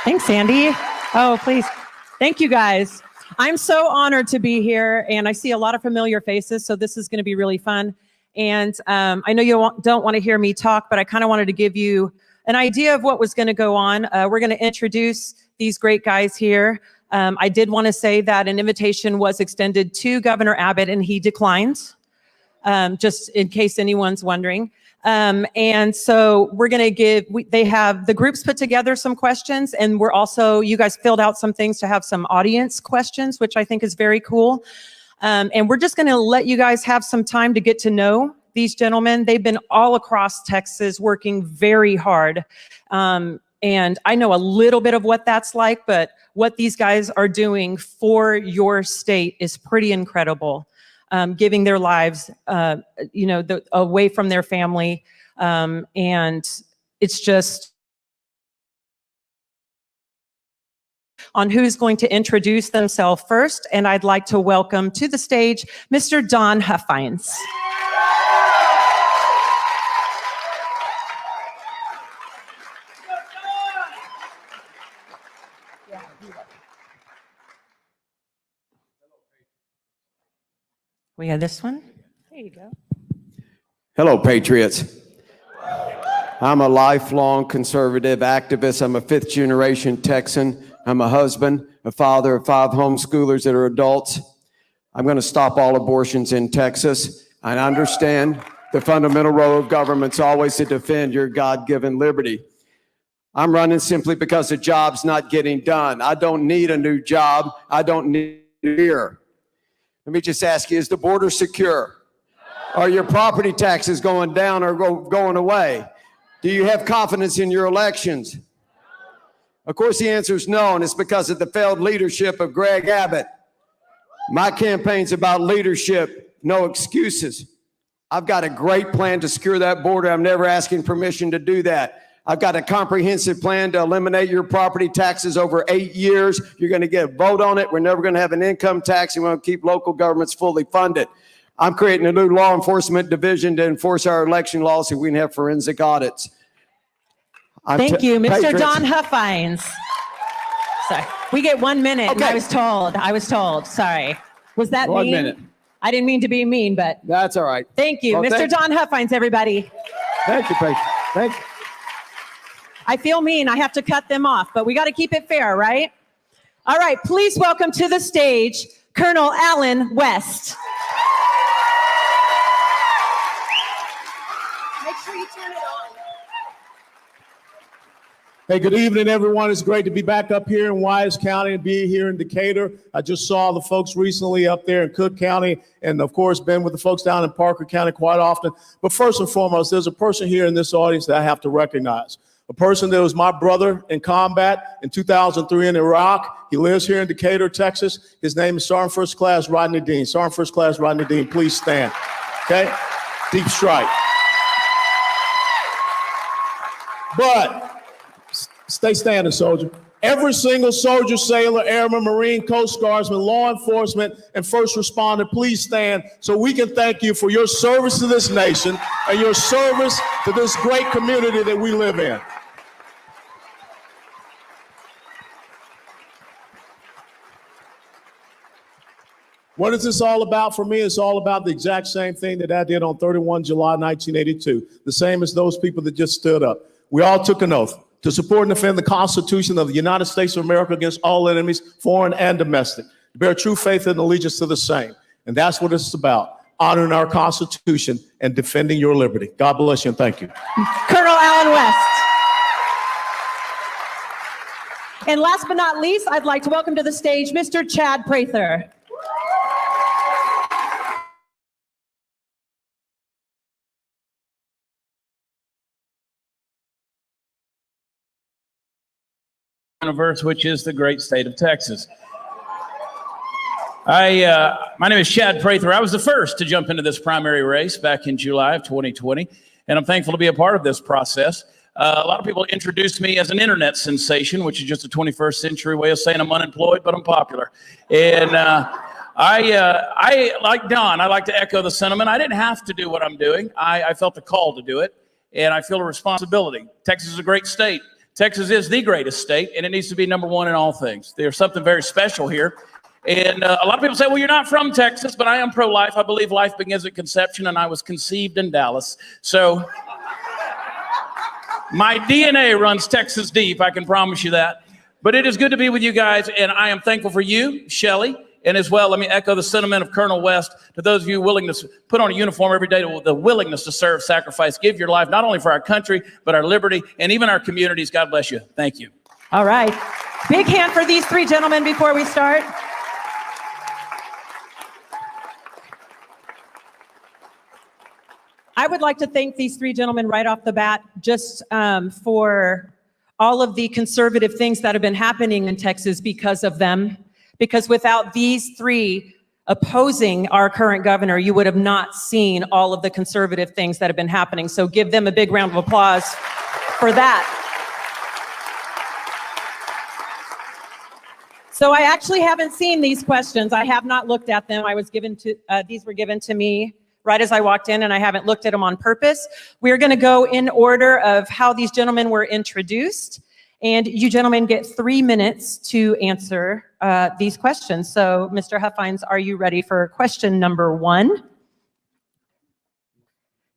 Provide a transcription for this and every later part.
Thanks, Sandy. Oh, please. Thank you, guys. I'm so honored to be here, and I see a lot of familiar faces, so this is going to be really fun. And I know you don't want to hear me talk, but I kind of wanted to give you an idea of what was going to go on. We're going to introduce these great guys here. I did want to say that an invitation was extended to Governor Abbott, and he declined, just in case anyone's wondering. And so we're going to they have the groups put together some questions, and we're also, you guys filled out some things to have some audience questions, which I think is very cool. And we're just going to let you guys have some time to get to know these gentlemen. They've been all across Texas working very hard. And I know a little bit of what that's like, but what these guys are doing for your state is pretty incredible. Giving their lives, away from their family. And it's just on who's going to introduce themselves first. And I'd like to welcome to the stage, Mr. Don Huffines. We have this one. There you go. Hello, Patriots. I'm a lifelong conservative activist. I'm a fifth-generation Texan. I'm a husband, a father of 5 homeschoolers that are adults. I'm going to stop all abortions in Texas. I understand the fundamental role of government's always to defend your God-given liberty. I'm running simply because the job's not getting done. I don't need a new job. I don't need fear. Let me just ask you, is the border secure? Are your property taxes going down or going away? Do you have confidence in your elections? Of course, the answer is no, and it's because of the failed leadership of Greg Abbott. My campaign's about leadership, no excuses. I've got a great plan to secure that border. I'm never asking permission to do that. I've got a comprehensive plan to eliminate your property taxes over 8 years. You're going to get a vote on it. We're never going to have an income tax. We're going to keep local governments fully funded. I'm creating a new law enforcement division to enforce our election laws so we can have forensic audits. Thank you, Mr. Don Huffines. Sorry, we get 1 minute. Okay. I was told. Sorry. Was that mean? 1 minute. I didn't mean to be mean, but. That's all right. Thank you, Mr. Don Huffines, everybody. Thank you, Patriot. Thank you. I feel mean. I have to cut them off, but we got to keep it fair, right? All right, please welcome to the stage, Colonel Allen West. Make sure you turn it on. Hey, good evening, everyone. It's great to be back up here in Wise County and be here in Decatur. I just saw the folks recently up there in Cook County and, of course, been with the folks down in Parker County quite often. But first and foremost, there's a person here in this audience that I have to recognize. A person that was my brother in combat in 2003 in Iraq. He lives here in Decatur, Texas. His name is Sergeant First Class Rodney Dean. Sergeant First Class Rodney Dean, please stand. Okay? Deep strike. But stay standing, soldier. Every single soldier, sailor, airman, Marine, Coast Guardsman, law enforcement, and first responder, please stand so we can thank you for your service to this nation and your service to this great community that we live in. What is this all about for me? It's all about the exact same thing that I did on 31 July 1982, the same as those people that just stood up. We all took an oath to support and defend the Constitution of the United States of America against all enemies, foreign and domestic, to bear true faith and allegiance to the same. And that's what it's about, honoring our Constitution and defending your liberty. God bless you and thank you. Colonel Allen West. And last but not least, I'd like to welcome to the stage Mr. Chad Prather. Universe, which is the great state of Texas. My name is Chad Prather. I was the first to jump into this primary race back in July of 2020, and I'm thankful to be a part of this process. A lot of people introduced me as an internet sensation, which is just a 21st century way of saying I'm unemployed, but I'm popular. And I like Don, I like to echo the sentiment. I didn't have to do what I'm doing. I felt the call to do it, and I feel a responsibility. Texas is a great state. Texas is the greatest state, and it needs to be number one in all things. There's something very special here. And a lot of people say, well, you're not from Texas, but I am pro-life. I believe life begins at conception, and I was conceived in Dallas. So my DNA runs Texas deep, I can promise you that. But it is good to be with you guys, and I am thankful for you, Shelley, and as well, let me echo the sentiment of Colonel West to those of you willing to put on a uniform every day, the willingness to serve, sacrifice, give your life, not only for our country, but our liberty, and even our communities. God bless you. Thank you. All right. Big hand for these three gentlemen before we start. I would like to thank these three gentlemen right off the bat just for all of the conservative things that have been happening in Texas because of them. Because without these three opposing our current governor, you would have not seen all of the conservative things that have been happening. So give them a big round of applause for that. So I actually haven't seen these questions. I have not looked at them. These were given to me right as I walked in, and I haven't looked at them on purpose. We're going to go in order of how these gentlemen were introduced, and you gentlemen get 3 minutes to answer these questions. So, Mr. Huffines, are you ready for question number 1?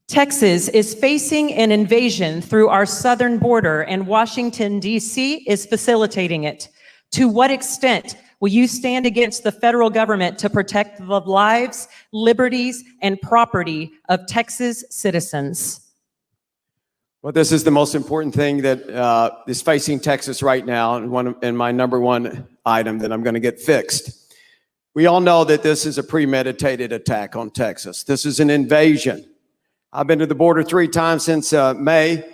Texas is facing an invasion through our southern border, and Washington, D.C. is facilitating it. To what extent will you stand against the federal government to protect the lives, liberties, and property of Texas citizens? Well, this is the most important thing that is facing Texas right now, and my number one item that I'm going to get fixed. We all know that this is a premeditated attack on Texas. This is an invasion. I've been to the border 3 times since May,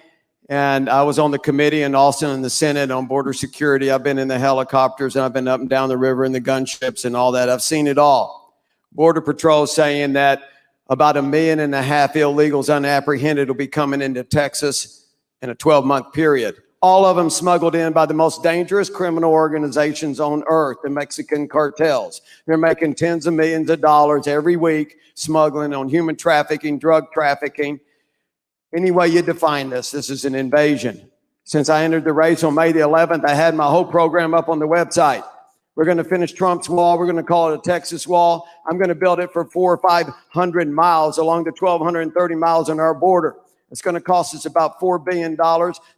and I was on the committee and also in the Senate on border security. I've been in the helicopters, and I've been up and down the river in the gunships and all that. I've seen it all. Border Patrol saying that about 1.5 million illegals unapprehended will be coming into Texas in a 12-month period. All of them smuggled in by the most dangerous criminal organizations on earth, the Mexican cartels. They're making tens of millions of dollars every week smuggling on human trafficking, drug trafficking. Any way you define this is an invasion. Since I entered the race on May the 11th, I had my whole program up on the website. We're going to finish Trump's wall. We're going to call it a Texas wall. I'm going to build it for 400 or 500 miles along the 1,230 miles on our border. It's going to cost us about $4 billion.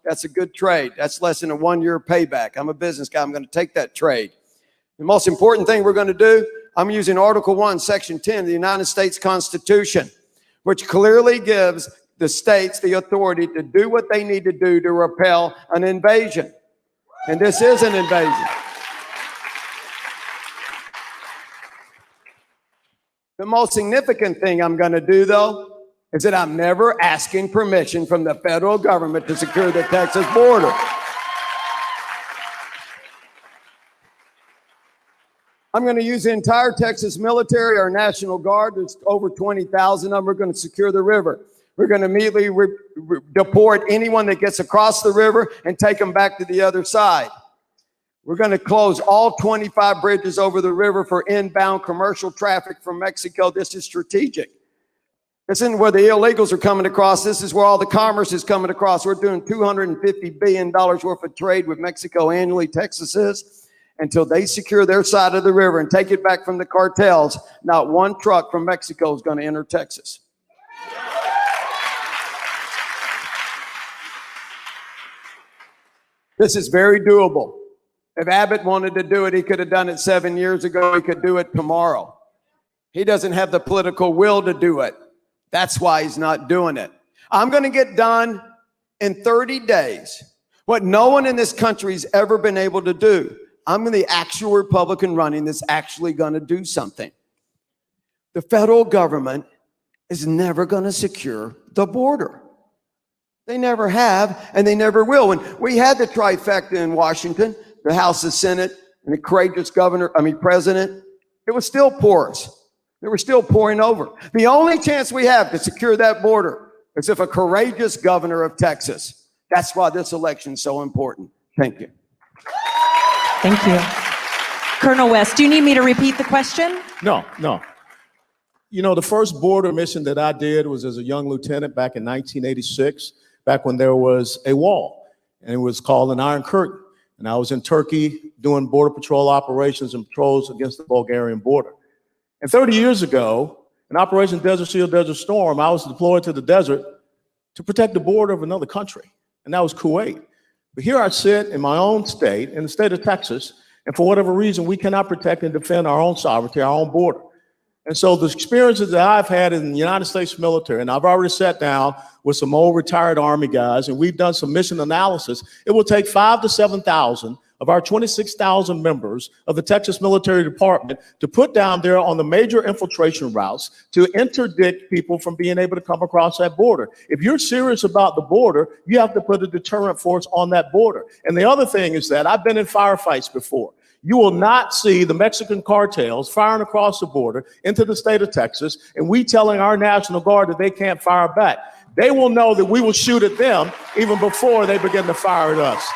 That's a good trade. That's less than a 1-year payback. I'm a business guy. I'm going to take that trade. The most important thing we're going to do, I'm using Article 1, Section 10 of the United States Constitution, which clearly gives the states the authority to do what they need to do to repel an invasion. And this is an invasion. The most significant thing I'm going to do, though, is that I'm never asking permission from the federal government to secure the Texas border. I'm going to use the entire Texas military, our National Guard. There's over 20,000 of them. We're going to secure the river. We're going to immediately deport anyone that gets across the river and take them back to the other side. We're going to close all 25 bridges over the river for inbound commercial traffic from Mexico. This is strategic. This isn't where the illegals are coming across. This is where all the commerce is coming across. We're doing $250 billion worth of trade with Mexico annually, Texas is. Until they secure their side of the river and take it back from the cartels, not one truck from Mexico is going to enter Texas. This is very doable. If Abbott wanted to do it, he could have done it 7 years ago. He could do it tomorrow. He doesn't have the political will to do it. That's why he's not doing it. I'm going to get done in 30 days what no one in this country has ever been able to do. I'm the actual Republican running that's actually going to do something. The federal government is never going to secure the border. They never have, and they never will. When we had the trifecta in Washington, the House, the Senate, and the courageous president, it was still porous. They were still pouring over. The only chance we have to secure that border is if a courageous governor of Texas. That's why this election is so important. Thank you. Thank you. Colonel West, do you need me to repeat the question? No. You know, the first border mission that I did was as a young lieutenant back in 1986, back when there was a wall. and it was called an Iron Curtain. And I was in Turkey doing border patrol operations and patrols against the Bulgarian border. And 30 years ago, in Operation Desert Shield, Desert Storm, I was deployed to the desert to protect the border of another country, and that was Kuwait. But here I sit in my own state, in the state of Texas, and for whatever reason, we cannot protect and defend our own sovereignty, our own border. And so the experiences that I've had in the United States military, and I've already sat down with some old retired Army guys, and we've done some mission analysis, it will take 5,000 to 7,000 of our 26,000 members of the Texas Military Department to put down there on the major infiltration routes to interdict people from being able to come across that border. If you're serious about the border, you have to put a deterrent force on that border. And the other thing is that I've been in firefights before. You will not see the Mexican cartels firing across the border into the state of Texas, and we telling our National Guard that they can't fire back. They will know that we will shoot at them even before they begin to fire at us.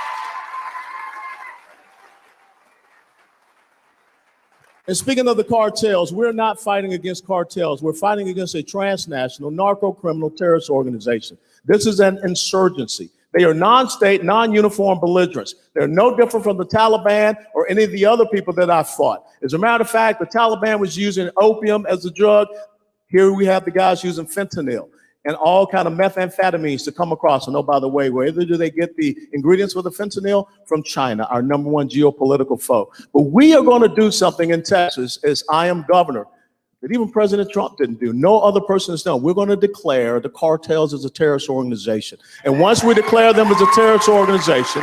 And speaking of the cartels, we're not fighting against cartels. We're fighting against a transnational narco-criminal terrorist organization. This is an insurgency. They are non-state, non-uniform belligerents. They're no different from the Taliban or any of the other people that I've fought. As a matter of fact, the Taliban was using opium as a drug. Here we have the guys using fentanyl and all kind of methamphetamines to come across. And oh, by the way, where do they get the ingredients for the fentanyl? From China, our number one geopolitical foe. But we are going to do something in Texas as I am governor that even President Trump didn't do. No other person has done. We're going to declare the cartels as a terrorist organization. And once we declare them as a terrorist organization,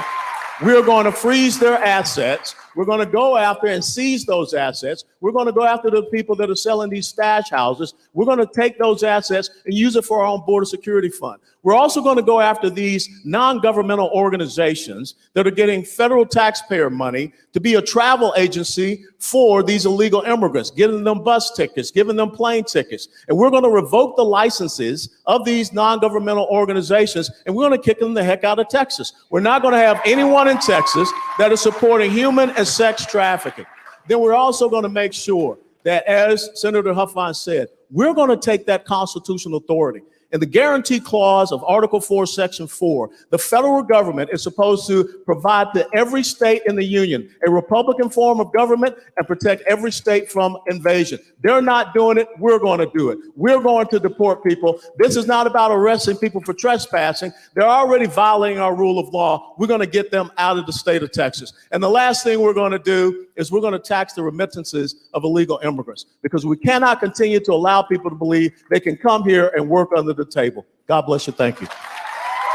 we are going to freeze their assets. We're going to go after and seize those assets. We're going to go after the people that are selling these stash houses. We're going to take those assets and use it for our own border security fund. We're also going to go after these non-governmental organizations that are getting federal taxpayer money to be a travel agency for these illegal immigrants, giving them bus tickets, giving them plane tickets. And we're going to revoke the licenses of these non-governmental organizations, and we're going to kick them the heck out of Texas. We're not going to have anyone in Texas that is supporting human and sex trafficking. Then we're also going to make sure that, as Senator Huffines said, we're going to take that constitutional authority. In the guarantee clause of Article 4, Section 4, the federal government is supposed to provide to every state in the union a Republican form of government and protect every state from invasion. They're not doing it. We're going to do it. We're going to deport people. This is not about arresting people for trespassing. They're already violating our rule of law. We're going to get them out of the state of Texas. And the last thing we're going to do is we're going to tax the remittances of illegal immigrants, because we cannot continue to allow people to believe they can come here and work under the table. God bless you. Thank you.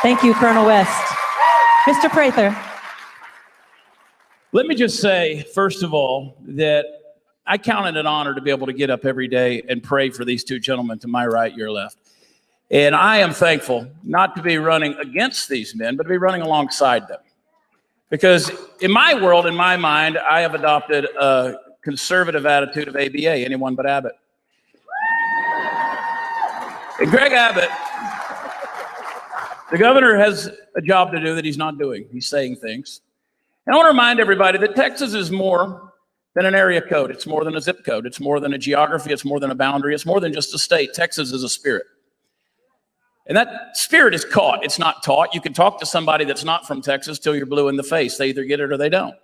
Thank you, Colonel West. Mr. Prather. Let me just say, first of all, that I count it an honor to be able to get up every day and pray for these two gentlemen to my right, your left. And I am thankful not to be running against these men, but to be running alongside them. Because in my world, in my mind, I have adopted a conservative attitude of ABA, anyone but Abbott. And Greg Abbott, the governor, has a job to do that he's not doing. He's saying things. And I want to remind everybody that Texas is more than an area code. It's more than a zip code. It's more than a geography. It's more than a boundary. It's more than just a state. Texas is a spirit. And that spirit is caught. It's not taught. You can talk to somebody that's not from Texas till you're blue in the face. They either get it or they don't.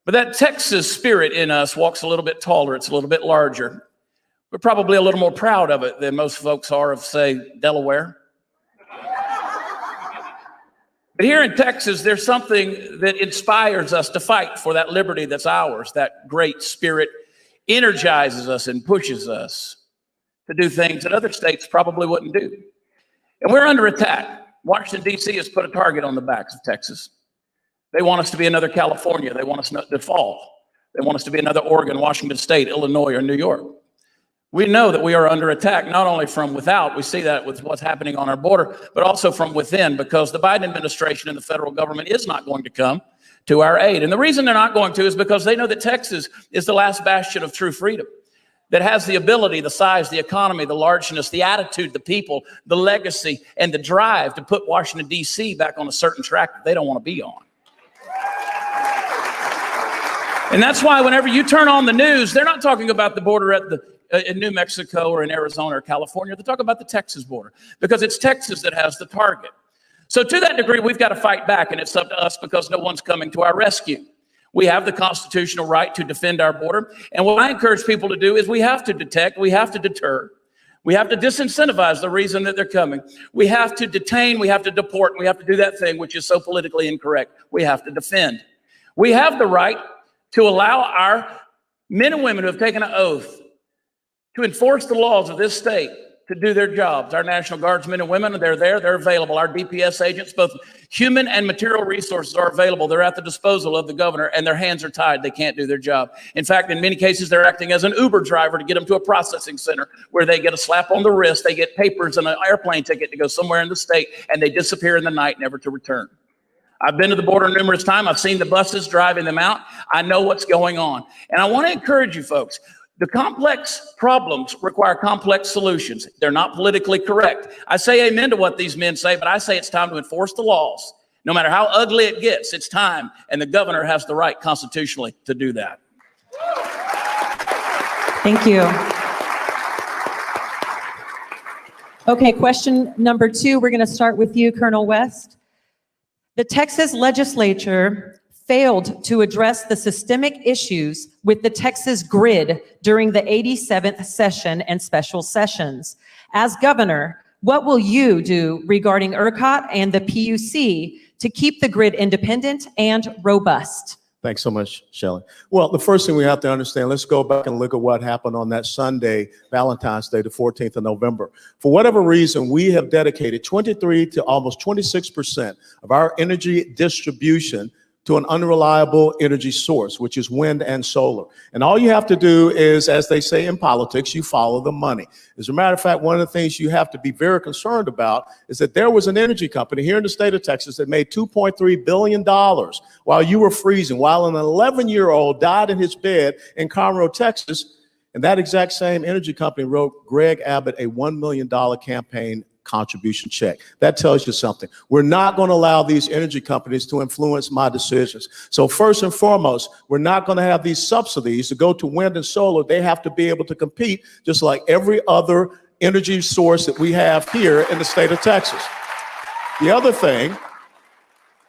But that Texas spirit in us walks a little bit taller. It's a little bit larger. We're probably a little more proud of it than most folks are of, say, Delaware. But here in Texas, there's something that inspires us to fight for that liberty that's ours. That great spirit energizes us and pushes us to do things that other states probably wouldn't do. And we're under attack. Washington, D.C. has put a target on the backs of Texas. They want us to be another California. They want us to fall. They want us to be another Oregon, Washington State, Illinois, or New York. We know that we are under attack, not only from without, we see that with what's happening on our border, but also from within, because the Biden administration and the federal government is not going to come to our aid. And the reason they're not going to is because they know that Texas is the last bastion of true freedom, that has the ability, the size, the economy, the largeness, the attitude, the people, the legacy, and the drive to put Washington, D.C. back on a certain track that they don't want to be on. And that's why whenever you turn on the news, they're not talking about the border in New Mexico or in Arizona or California. They're talking about the Texas border, because it's Texas that has the target. So to that degree, we've got to fight back, and it's up to us because no one's coming to our rescue. We have the constitutional right to defend our border. And what I encourage people to do is we have to detect, we have to deter, we have to disincentivize the reason that they're coming. We have to detain, we have to deport, and we have to do that thing which is so politically incorrect. We have to defend. We have the right to allow our men and women who have taken an oath to enforce the laws of this state to do their jobs. Our National Guardsmen and women, they're there, they're available. Our DPS agents, both human and material resources are available. They're at the disposal of the governor, and their hands are tied. They can't do their job. In fact, in many cases, they're acting as an Uber driver to get them to a processing center where they get a slap on the wrist, they get papers and an airplane ticket to go somewhere in the state, and they disappear in the night, never to return. I've been to the border numerous times. I've seen the buses driving them out. I know what's going on. And I want to encourage you folks, the complex problems require complex solutions. They're not politically correct. I say amen to what these men say, but I say it's time to enforce the laws. No matter how ugly it gets, it's time, and the governor has the right constitutionally to do that. Thank you. Okay, question number 2. We're going to start with you, Colonel West. The Texas legislature failed to address the systemic issues with the Texas grid during the 87th session and special sessions. As governor, what will you do regarding ERCOT and the PUC to keep the grid independent and robust? Thanks so much, Shelley. Well, the first thing we have to understand, let's go back and look at what happened on that Sunday, Valentine's Day, the 14th of November. For whatever reason, we have dedicated 23 to almost 26% of our energy distribution to an unreliable energy source, which is wind and solar. And all you have to do is, as they say in politics, you follow the money. As a matter of fact, one of the things you have to be very concerned about is that there was an energy company here in the state of Texas that made $2.3 billion while you were freezing, while an 11-year-old died in his bed in Conroe, Texas. And that exact same energy company wrote Greg Abbott a $1 million campaign contribution check. That tells you something. We're not going to allow these energy companies to influence my decisions. So first and foremost, we're not going to have these subsidies to go to wind and solar. They have to be able to compete just like every other energy source that we have here in the state of Texas. The other thing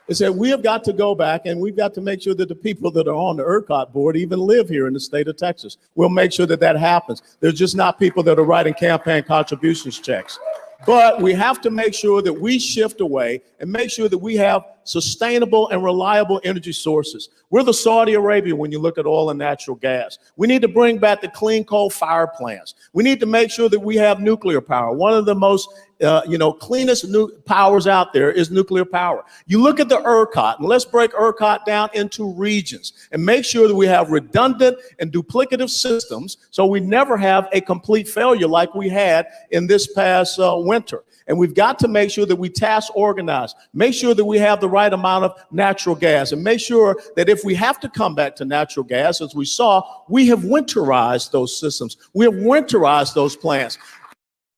is that we have got to go back and we've got to make sure that the people that are on the ERCOT board even live here in the state of Texas. We'll make sure that that happens. There's just not people that are writing campaign contributions checks. But we have to make sure that we shift away and make sure that we have sustainable and reliable energy sources. We're the Saudi Arabia when you look at oil and natural gas. We need to bring back the clean coal fire plants. We need to make sure that we have nuclear power. One of the most cleanest powers out there is nuclear power. You look at the ERCOT, and let's break ERCOT down into regions and make sure that we have redundant and duplicative systems so we never have a complete failure like we had in this past winter. And we've got to make sure that we task organize, make sure that we have the right amount of natural gas, and make sure that if we have to come back to natural gas, as we saw, we have winterized those systems. We have winterized those plants.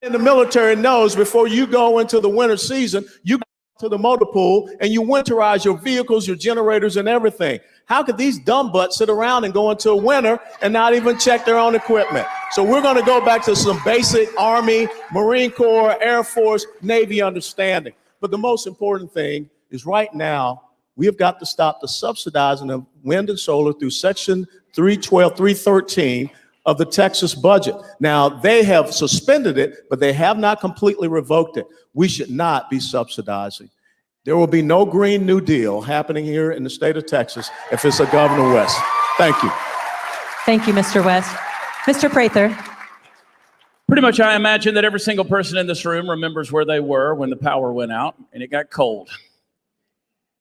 And the military knows before you go into the winter season, you go to the motor pool and you winterize your vehicles, your generators, and everything. How could these dumb butts sit around and go into a winter and not even check their own equipment? So we're going to go back to some basic Army, Marine Corps, Air Force, Navy understanding. But the most important thing is right now, we have got to stop the subsidizing of wind and solar through Section 312, 313 of the Texas budget. Now, they have suspended it, but they have not completely revoked it. We should not be subsidizing. There will be no Green New Deal happening here in the state of Texas if it's a Governor West. Thank you. Thank you, Mr. West. Mr. Prather. Pretty much, I imagine that every single person in this room remembers where they were when the power went out and it got cold.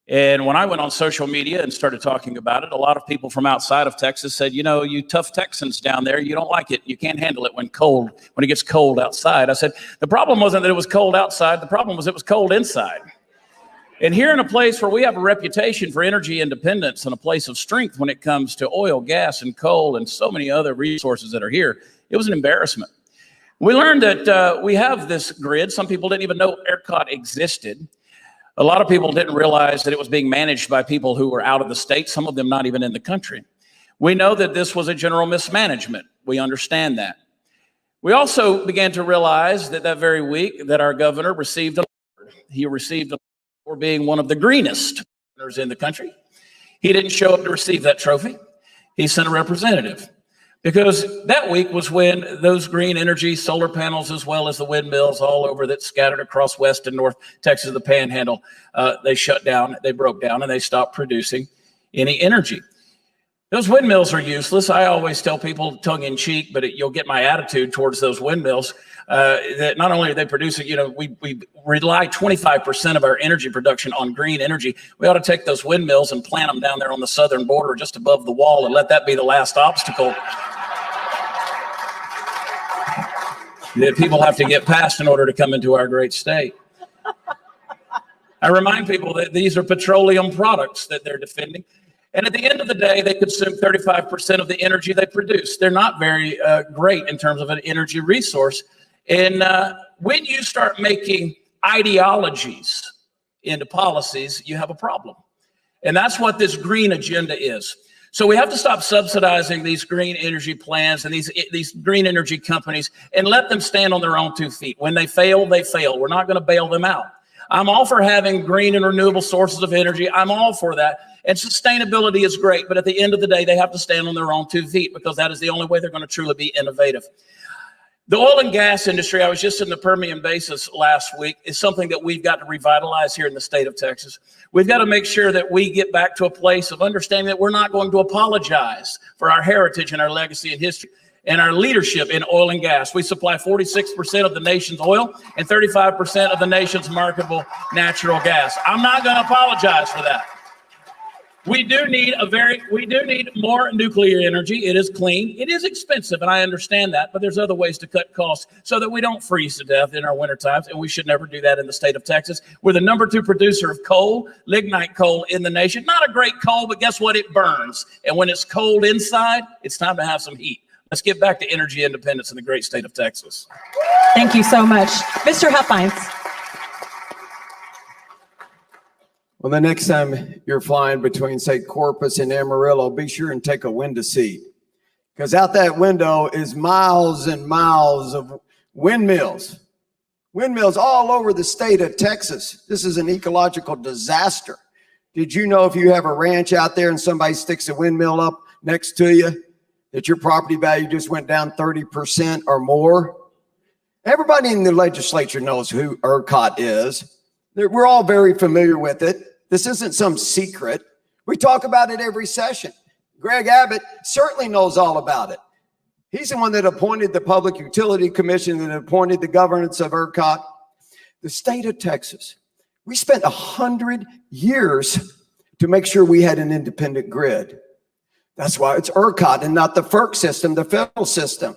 And when I went on social media and started talking about it, a lot of people from outside of Texas said, you know, you tough Texans down there, you don't like it. You can't handle it when it gets cold outside. I said, the problem wasn't that it was cold outside. The problem was it was cold inside. And here in a place where we have a reputation for energy independence and a place of strength when it comes to oil, gas, and coal and so many other resources that are here, it was an embarrassment. We learned that we have this grid. Some people didn't even know ERCOT existed. A lot of people didn't realize that it was being managed by people who were out of the state, some of them not even in the country. We know that this was a general mismanagement. We understand that. We also began to realize that very week that our governor received a for being one of the greenest governors in the country. He didn't show up to receive that trophy. He sent a representative, because that week was when those green energy solar panels, as well as the windmills all over that scattered across West and North Texas, the Panhandle, they shut down, they broke down, and they stopped producing any energy. Those windmills are useless. I always tell people, tongue in cheek, but you'll get my attitude towards those windmills, that not only are they producing, we rely 25% of our energy production on green energy. We ought to take those windmills and plant them down there on the southern border just above the wall and let that be the last obstacle that people have to get past in order to come into our great state. I remind people that these are petroleum products that they're defending. And at the end of the day, they consume 35% of the energy they produce. They're not very great in terms of an energy resource. And when you start making ideologies into policies, you have a problem. And that's what this green agenda is. So we have to stop subsidizing these green energy plans and these green energy companies and let them stand on their own 2 feet. When they fail, they fail. We're not going to bail them out. I'm all for having green and renewable sources of energy. I'm all for that. And sustainability is great. But at the end of the day, they have to stand on their own 2 feet, because that is the only way they're going to truly be innovative. The oil and gas industry, I was just in the Permian Basin last week, is something that we've got to revitalize here in the state of Texas. We've got to make sure that we get back to a place of understanding that we're not going to apologize for our heritage and our legacy and history and our leadership in oil and gas. We supply 46% of the nation's oil and 35% of the nation's marketable natural gas. I'm not going to apologize for that. We do need more nuclear energy. It is clean. It is expensive, and I understand that, but there's other ways to cut costs so that we don't freeze to death in our winter times, and we should never do that in the state of Texas. We're the #2 producer of coal, lignite coal in the nation. Not a great coal, but guess what? It burns. And when it's cold inside, it's time to have some heat. Let's get back to energy independence in the great state of Texas. Thank you so much. Mr. Huffines. Well, the next time you're flying between, say, Corpus and Amarillo, be sure and take a window seat, because out that window is miles and miles of windmills. Windmills all over the state of Texas. This is an ecological disaster. Did you know if you have a ranch out there and somebody sticks a windmill up next to you, that your property value just went down 30% or more? Everybody in the legislature knows who ERCOT is. We're all very familiar with it. This isn't some secret. We talk about it every session. Greg Abbott certainly knows all about it. He's the one that appointed the Public Utility Commission and appointed the governance of ERCOT. The state of Texas, we spent 100 years to make sure we had an independent grid. That's why it's ERCOT and not the FERC system, the federal system.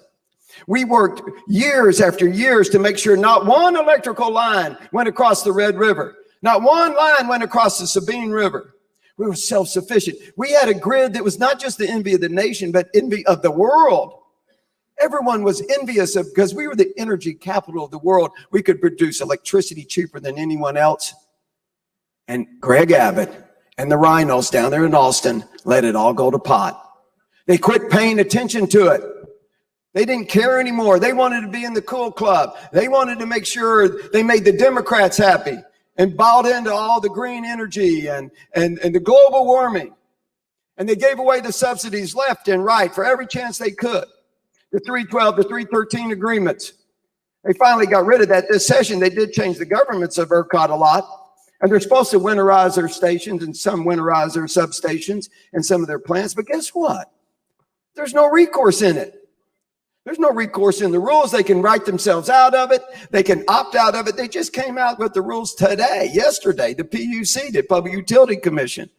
We worked years after years to make sure not one electrical line went across the Red River. Not one line went across the Sabine River. We were self-sufficient. We had a grid that was not just the envy of the nation, but envy of the world. Everyone was envious of, because we were the energy capital of the world. We could produce electricity cheaper than anyone else. And Greg Abbott and the rhinos down there in Austin let it all go to pot. They quit paying attention to it. They didn't care anymore. They wanted to be in the cool club. They wanted to make sure they made the Democrats happy and bought into all the green energy and the global warming. And they gave away the subsidies left and right for every chance they could. The 312 to 313 agreements. They finally got rid of that this session. They did change the governments of ERCOT a lot. And they're supposed to winterize their stations, and some winterize their substations and some of their plants. But guess what? There's no recourse in it. There's no recourse in the rules. They can write themselves out of it. They can opt out of it. They just came out with the rules yesterday, the PUC, the Public Utility Commission.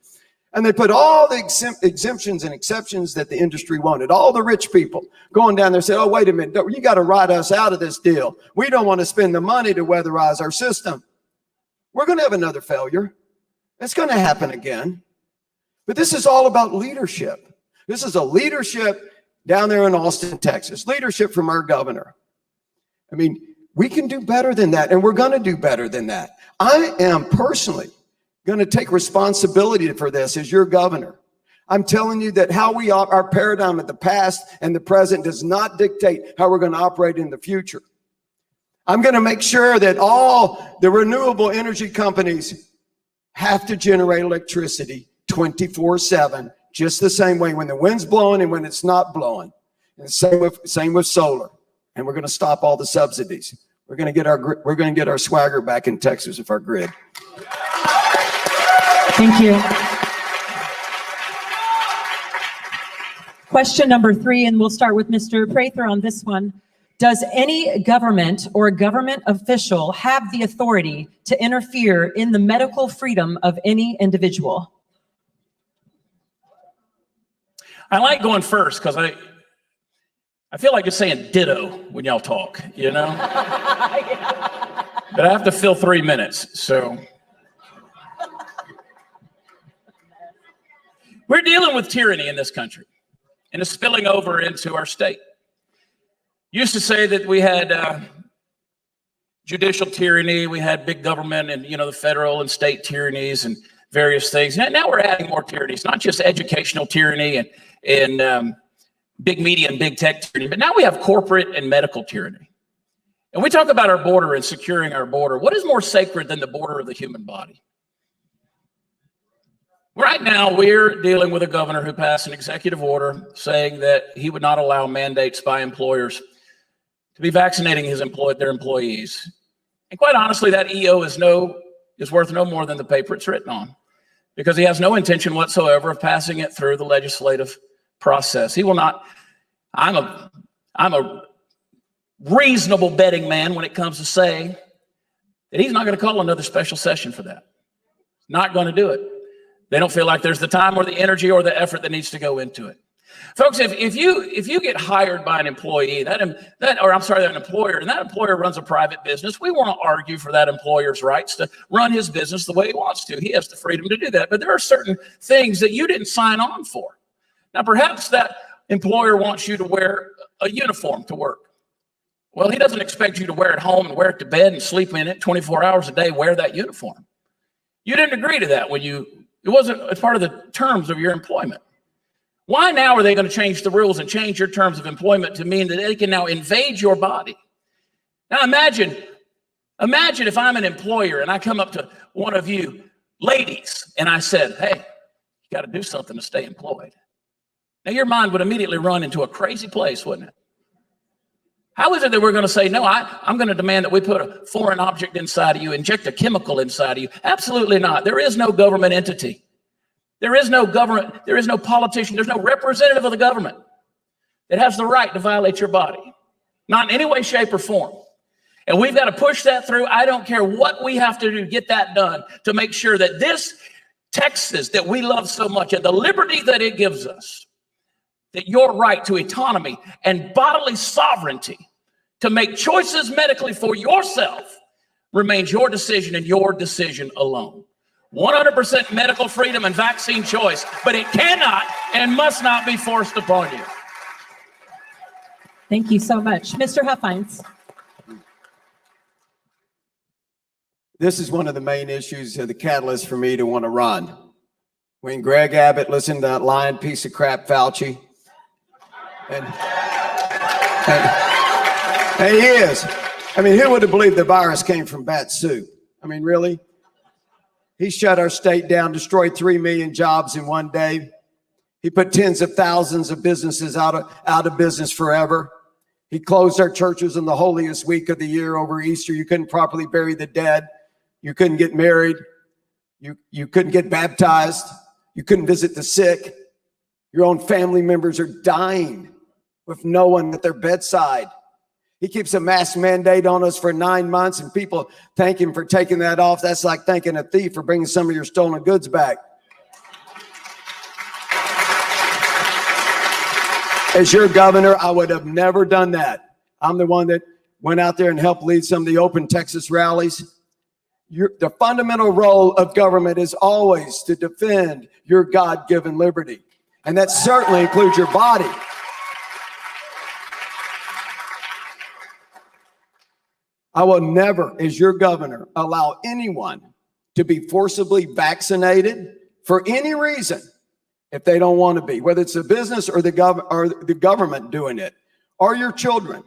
And they put all the exemptions and exceptions that the industry wanted. All the rich people going down there say, oh, wait a minute, you got to write us out of this deal. We don't want to spend the money to weatherize our system. We're going to have another failure. It's going to happen again. But this is all about leadership. This is a leadership down there in Austin, Texas. Leadership from our governor. I mean, we can do better than that, and we're going to do better than that. I am personally going to take responsibility for this as your governor. I'm telling you that how we our paradigm of the past and the present does not dictate how we're going to operate in the future. I'm going to make sure that all the renewable energy companies have to generate electricity 24/7, just the same way when the wind's blowing and when it's not blowing. And same with solar. And we're going to stop all the subsidies. We're going to get our swagger back in Texas with our grid. Thank you. Question number 3, and we'll start with Mr. Prather on this one. Does any government or government official have the authority to interfere in the medical freedom of any individual? I like going first because I feel like just saying ditto when y'all talk, you know? But I have to fill 3 minutes, so. We're dealing with tyranny in this country, and it's spilling over into our state. Used to say that we had judicial tyranny, we had big government and, you know, the federal and state tyrannies and various things. Now we're adding more tyrannies, not just educational tyranny and big media and big tech tyranny, but now we have corporate and medical tyranny. And we talk about our border and securing our border. What is more sacred than the border of the human body? Right now, we're dealing with a governor who passed an executive order saying that he would not allow mandates by employers to be vaccinating their employees. And quite honestly, that EO is worth no more than the paper it's written on, because he has no intention whatsoever of passing it through the legislative process. He will not. I'm a reasonable betting man when it comes to saying that he's not going to call another special session for that. Not going to do it. They don't feel like there's the time or the energy or the effort that needs to go into it. Folks, if you get hired by an employee, an employer, and that employer runs a private business, we want to argue for that employer's rights to run his business the way he wants to. He has the freedom to do that. But there are certain things that you didn't sign on for. Now, perhaps that employer wants you to wear a uniform to work. Well, he doesn't expect you to wear it home and wear it to bed and sleep in it 24 hours a day, wear that uniform. You didn't agree to that it wasn't a part of the terms of your employment. Why now are they going to change the rules and change your terms of employment to mean that they can now invade your body? Now imagine if I'm an employer and I come up to one of you ladies and I said, hey, you got to do something to stay employed. Now your mind would immediately run into a crazy place, wouldn't it? How is it that we're going to say, no, I'm going to demand that we put a foreign object inside of you, inject a chemical inside of you? Absolutely not. There is no government entity. There is no government. There is no politician. There's no representative of the government that has the right to violate your body. Not in any way, shape, or form. And we've got to push that through. I don't care what we have to do to get that done, to make sure that this Texas that we love so much and the liberty that it gives us, that your right to autonomy and bodily sovereignty to make choices medically for yourself remains your decision and your decision alone. 100% medical freedom and vaccine choice, but it cannot and must not be forced upon you. Thank you so much. Mr. Huffines. This is one of the main issues, the catalyst for me to want to run. When Greg Abbott listened to that lying piece of crap Fauci, and he is. I mean, who would have believed the virus came from bat soup? I mean, really? He shut our state down, destroyed 3 million jobs in one day. He put tens of thousands of businesses out of business forever. He closed our churches on the holiest week of the year over Easter. You couldn't properly bury the dead. You couldn't get married. You couldn't get baptized. You couldn't visit the sick. Your own family members are dying with no one at their bedside. He keeps a mask mandate on us for 9 months, and people thank him for taking that off. That's like thanking a thief for bringing some of your stolen goods back. As your governor, I would have never done that. I'm the one that went out there and helped lead some of the Open Texas rallies. The fundamental role of government is always to defend your God-given liberty, and that certainly includes your body. I will never, as your governor, allow anyone to be forcibly vaccinated for any reason if they don't want to be, whether it's a business or the government doing it, or your children.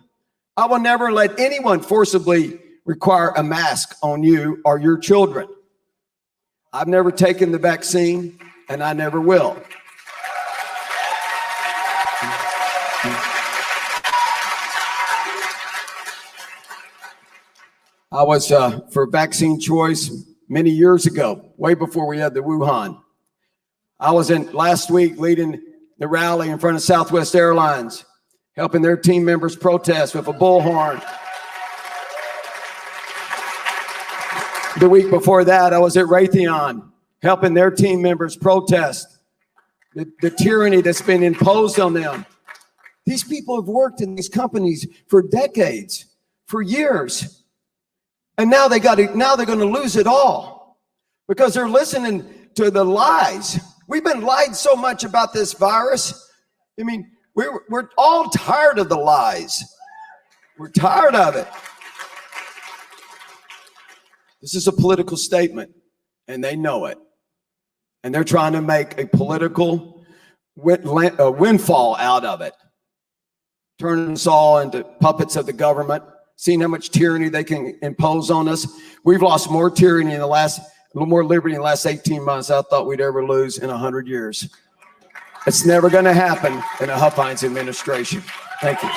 I will never let anyone forcibly require a mask on you or your children. I've never taken the vaccine, and I never will. I was for vaccine choice many years ago, way before we had the Wuhan. I was in last week leading the rally in front of Southwest Airlines, helping their team members protest with a bullhorn. The week before that, I was at Raytheon, helping their team members protest the tyranny that's been imposed on them. These people have worked in these companies for decades, for years. And now they're going to lose it all because they're listening to the lies. We've been lied so much about this virus. I mean, we're all tired of the lies. We're tired of it. This is a political statement, and they know it. And they're trying to make a political windfall out of it, turning us all into puppets of the government. Seeing how much tyranny they can impose on us. We've lost more tyranny more liberty in the last 18 months than I thought we'd ever lose in 100 years. It's never going to happen in a Huffines administration. Thank you.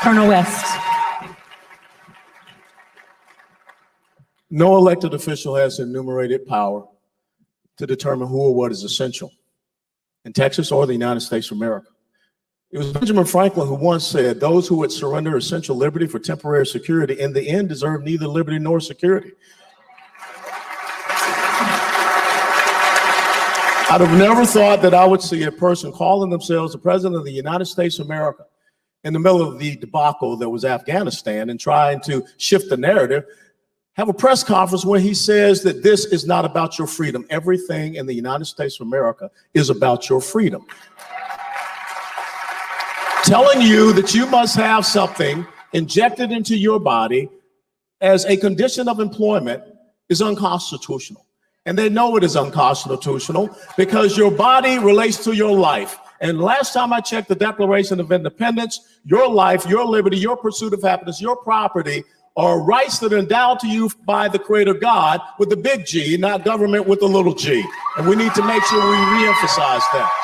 Colonel West. No elected official has enumerated power to determine who or what is essential in Texas or the United States of America. It was Benjamin Franklin who once said, those who would surrender essential liberty for temporary security in the end deserve neither liberty nor security. I'd have never thought that I would see a person calling themselves the president of the United States of America in the middle of the debacle that was Afghanistan and trying to shift the narrative, have a press conference where he says that this is not about your freedom. Everything in the United States of America is about your freedom. Telling you that you must have something injected into your body as a condition of employment is unconstitutional. And they know it is unconstitutional because your body relates to your life. And last time I checked the Declaration of Independence, your life, your liberty, your pursuit of happiness, your property are rights that are endowed to you by the Creator God with the big G, not government with the little g. And we need to make sure we reemphasize that.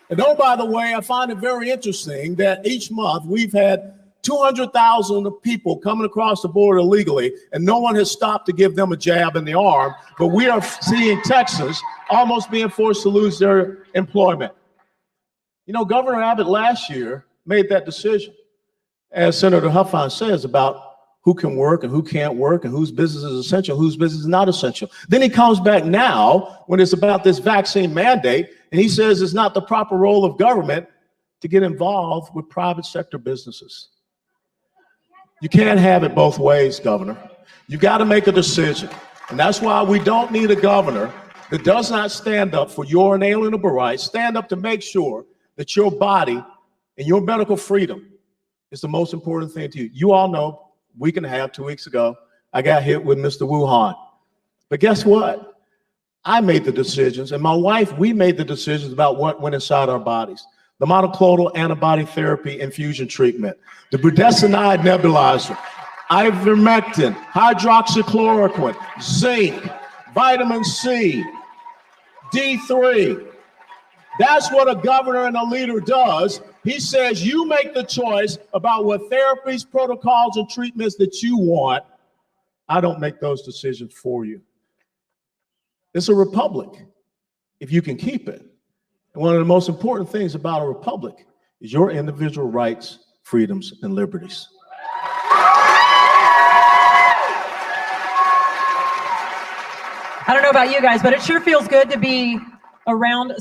And oh, by the way, I find it very interesting that each month we've had 200,000 people coming across the border illegally, and no one has stopped to give them a jab in the arm. But we are seeing Texans almost being forced to lose their employment. You know, Governor Abbott last year made that decision, as Senator Huffines says, about who can work and who can't work and whose business is essential, whose business is not essential. Then he comes back now when it's about this vaccine mandate, and he says it's not the proper role of government to get involved with private sector businesses. You can't have it both ways, Governor. You got to make a decision. And that's why we don't need a governor that does not stand up for your inalienable rights, stand up to make sure that your body and your medical freedom is the most important thing to you. You all know, week and a half, 2 weeks ago, I got hit with Mr. Wuhan. But guess what? I made the decisions, and my wife, we made the decisions about what went inside our bodies. The monoclonal antibody therapy infusion treatment, the budesonide nebulizer, ivermectin, hydroxychloroquine, zinc, vitamin C, D3. That's what a governor and a leader does. He says you make the choice about what therapies, protocols, and treatments that you want. I don't make those decisions for you. It's a republic, if you can keep it. And one of the most important things about a republic is your individual rights, freedoms, and liberties. I don't know about you guys, but it sure feels good to be around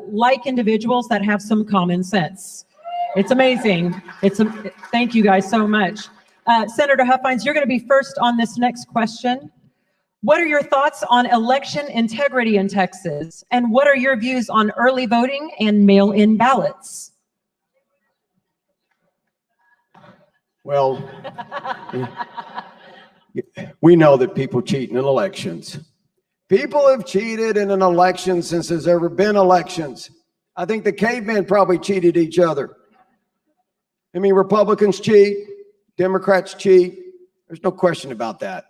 like individuals that have some common sense. It's amazing. Thank you guys so much. Senator Huffines, you're going to be first on this next question. What are your thoughts on election integrity in Texas? And what are your views on early voting and mail-in ballots? Well, we know that people cheat in elections. People have cheated in an election since there's ever been elections. I think the cavemen probably cheated each other. I mean, Republicans cheat, Democrats cheat. There's no question about that.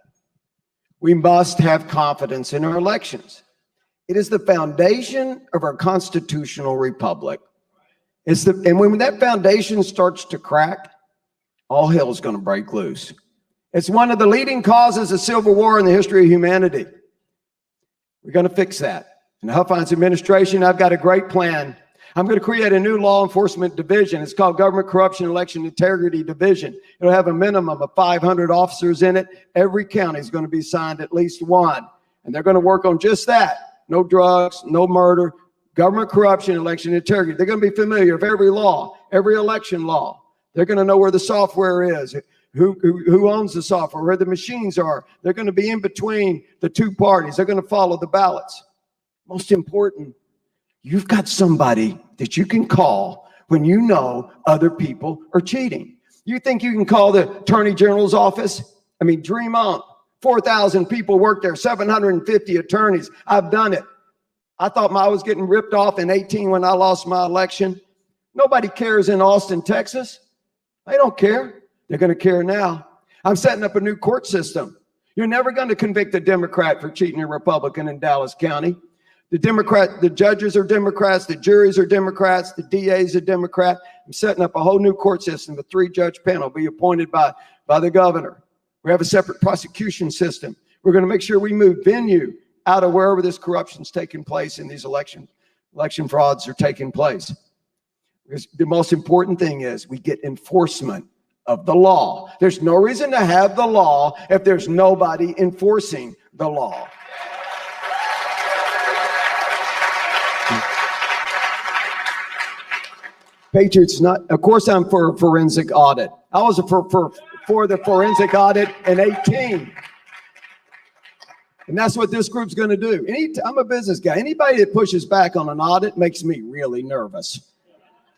We must have confidence in our elections. It is the foundation of our constitutional republic. And when that foundation starts to crack, all hell is going to break loose. It's one of the leading causes of civil war in the history of humanity. We're going to fix that. In the Huffines administration, I've got a great plan. I'm going to create a new law enforcement division. It's called Government Corruption Election Integrity Division. It'll have a minimum of 500 officers in it. Every county is going to be assigned at least one. And they're going to work on just that. No drugs, no murder, government corruption, election integrity. They're going to be familiar with every law, every election law. They're going to know where the software is, who owns the software, where the machines are. They're going to be in between the two parties. They're going to follow the ballots. Most important, you've got somebody that you can call when you know other people are cheating. You think you can call the Attorney General's office? I mean, dream on. 4,000 people work there, 750 attorneys. I've done it. I thought I was getting ripped off in 18 when I lost my election. Nobody cares in Austin, Texas. They don't care. They're going to care now. I'm setting up a new court system. You're never going to convict a Democrat for cheating a Republican in Dallas County. The judges are Democrats, the juries are Democrats, the DA's a Democrat. I'm setting up a whole new court system, a 3-judge panel be appointed by the governor. We have a separate prosecution system. We're going to make sure we move venue out of wherever this corruption's taking place and these election frauds are taking place. Because the most important thing is we get enforcement of the law. There's no reason to have the law if there's nobody enforcing the law. Patriots, of course I'm for a forensic audit. I was for the forensic audit in 18. And that's what this group's going to do. I'm a business guy. Anybody that pushes back on an audit makes me really nervous.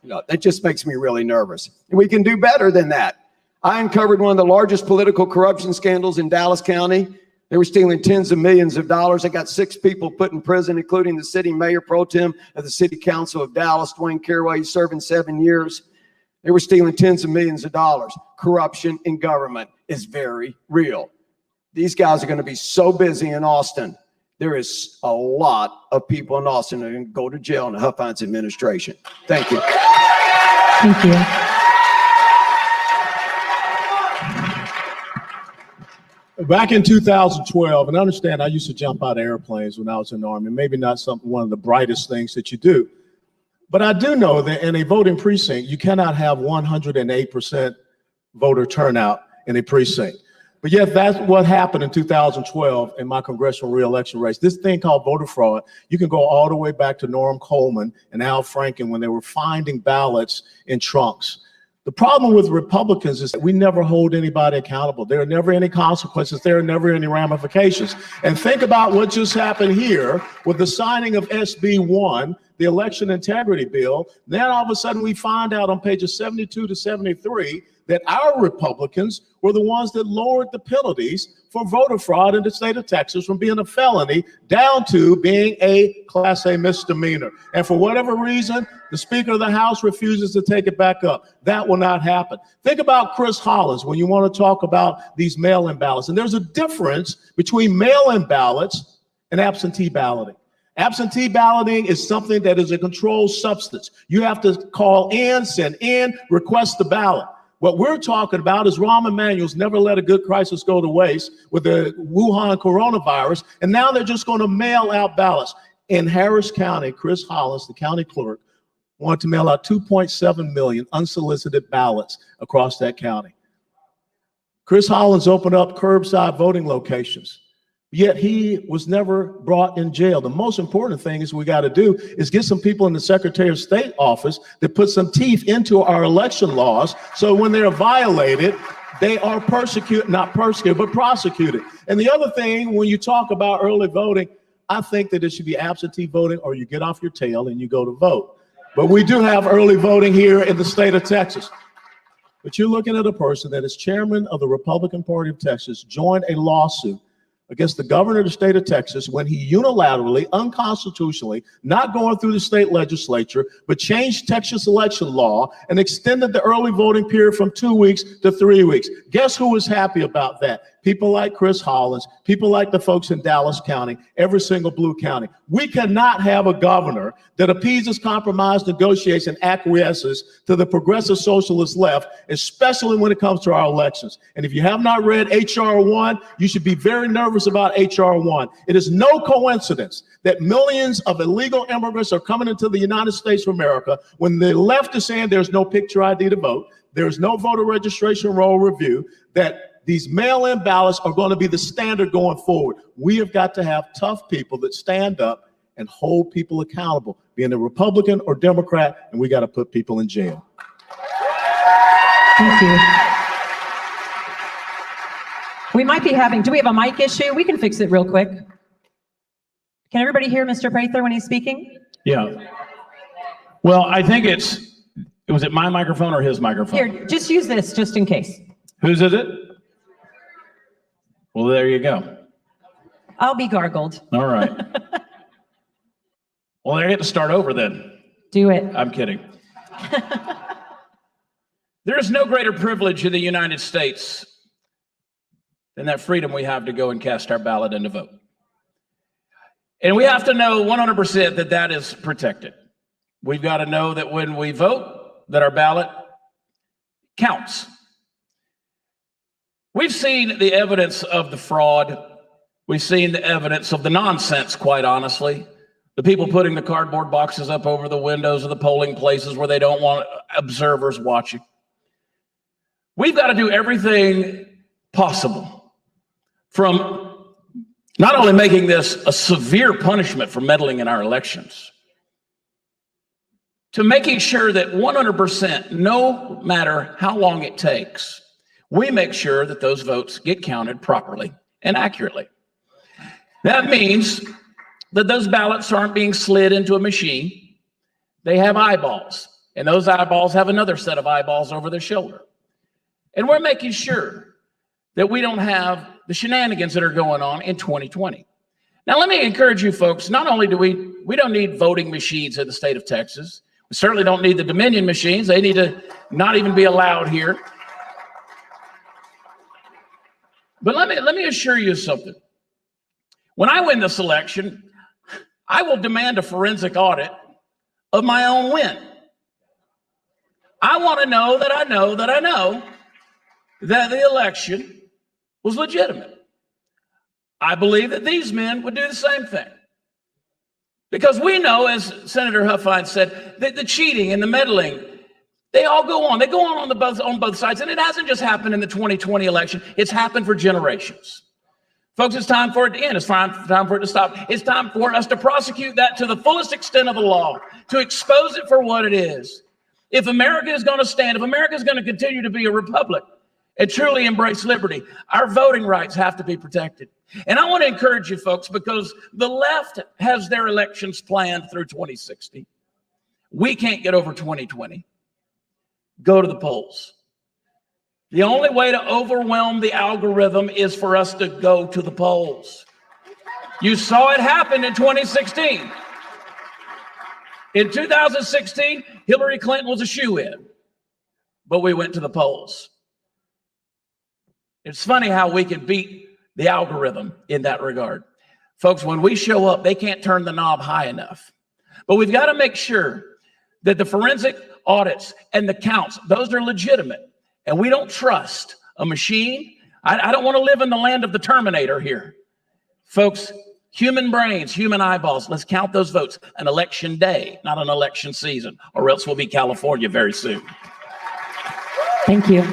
That just makes me really nervous. And we can do better than that. I uncovered one of the largest political corruption scandals in Dallas County. They were stealing tens of millions of dollars. I got 6 people put in prison, including the city mayor pro tem of the city council of Dallas, Dwayne Caraway. He's serving 7 years. They were stealing tens of millions of dollars. Corruption in government is very real. These guys are going to be so busy in Austin. There is a lot of people in Austin that are going to go to jail in the Huffines administration. Thank you. Thank you. Back in 2012, and understand I used to jump out of airplanes when I was in the Army, maybe not one of the brightest things that you do. But I do know that in a voting precinct, you cannot have 108% voter turnout in a precinct. But yet that's what happened in 2012 in my congressional reelection race. This thing called voter fraud, you can go all the way back to Norm Coleman and Al Franken when they were finding ballots in trunks. The problem with Republicans is that we never hold anybody accountable. There are never any consequences. There are never any ramifications. And think about what just happened here with the signing of SB 1, the election integrity bill. Then all of a sudden we find out on pages 72 to 73 that our Republicans were the ones that lowered the penalties for voter fraud in the state of Texas from being a felony down to being a Class A misdemeanor. And for whatever reason, the Speaker of the House refuses to take it back up. That will not happen. Think about Chris Hollins when you want to talk about these mail-in ballots. And there's a difference between mail-in ballots and absentee balloting. Absentee balloting is something that is a controlled substance. You have to call in, send in, request the ballot. What we're talking about is Rahm Emanuel's never let a good crisis go to waste with the Wuhan coronavirus, and now they're just going to mail out ballots. In Harris County, Chris Hollins, the county clerk, wanted to mail out 2.7 million unsolicited ballots across that county. Chris Hollins opened up curbside voting locations, yet he was never brought in jail. The most important thing is we got to do is get some people in the Secretary of State office that put some teeth into our election laws so when they're violated, they are not persecuted, but prosecuted. And the other thing, when you talk about early voting, I think that it should be absentee voting or you get off your tail and you go to vote. But we do have early voting here in the state of Texas. But you're looking at a person that is chairman of the Republican Party of Texas, joined a lawsuit against the governor of the state of Texas when he unilaterally, unconstitutionally, not going through the state legislature, but changed Texas election law and extended the early voting period from 2 weeks to 3 weeks. Guess who was happy about that? People like Chris Hollins, people like the folks in Dallas County, every single blue county. We cannot have a governor that appeases, compromise, negotiates, and acquiesces to the progressive socialist left, especially when it comes to our elections. And if you have not read H.R. 1, you should be very nervous about H.R. 1. It is no coincidence that millions of illegal immigrants are coming into the United States of America when the left is saying there's no picture ID to vote, there's no voter registration roll review, that these mail-in ballots are going to be the standard going forward. We have got to have tough people that stand up and hold people accountable, being a Republican or Democrat, and we got to put people in jail. Thank you. We might be having, do we have a mic issue? We can fix it real quick. Can everybody hear Mr. Prather when he's speaking? Yeah. Well, I think was it my microphone or his microphone? Here, just use this just in case. Whose is it? Well, there you go. I'll be gargled. All right. Well, I get to start over then. Do it. I'm kidding. There is no greater privilege in the United States than that freedom we have to go and cast our ballot and to vote. And we have to know 100% that that is protected. We've got to know that when we vote, that our ballot counts. We've seen the evidence of the fraud. We've seen the evidence of the nonsense, quite honestly. The people putting the cardboard boxes up over the windows of the polling places where they don't want observers watching. We've got to do everything possible, from not only making this a severe punishment for meddling in our elections, to making sure that 100%, no matter how long it takes, we make sure that those votes get counted properly and accurately. That means that those ballots aren't being slid into a machine. They have eyeballs, and those eyeballs have another set of eyeballs over their shoulder. And we're making sure that we don't have the shenanigans that are going on in 2020. Now, let me encourage you folks, not only do we don't need voting machines in the state of Texas. We certainly don't need the Dominion machines. They need to not even be allowed here. But let me assure you something. When I win this election, I will demand a forensic audit of my own win. I want to know that I know that I know that the election was legitimate. I believe that these men would do the same thing. Because we know, as Senator Huffines said, that the cheating and the meddling, they all go on. They go on both sides. And it hasn't just happened in the 2020 election. It's happened for generations. Folks, it's time for it to end. It's time for it to stop. It's time for us to prosecute that to the fullest extent of the law, to expose it for what it is. If America is going to stand, if America is going to continue to be a republic and truly embrace liberty, our voting rights have to be protected. And I want to encourage you folks, because the left has their elections planned through 2060. We can't get over 2020. Go to the polls. The only way to overwhelm the algorithm is for us to go to the polls. You saw it happen in 2016. In 2016, Hillary Clinton was a shoo-in, but we went to the polls. It's funny how we can beat the algorithm in that regard. Folks, when we show up, they can't turn the knob high enough. But we've got to make sure that the forensic audits and the counts, those are legitimate. And we don't trust a machine. I don't want to live in the land of the Terminator here. Folks, human brains, human eyeballs, let's count those votes. An election day, not an election season, or else we'll be California very soon. Thank you.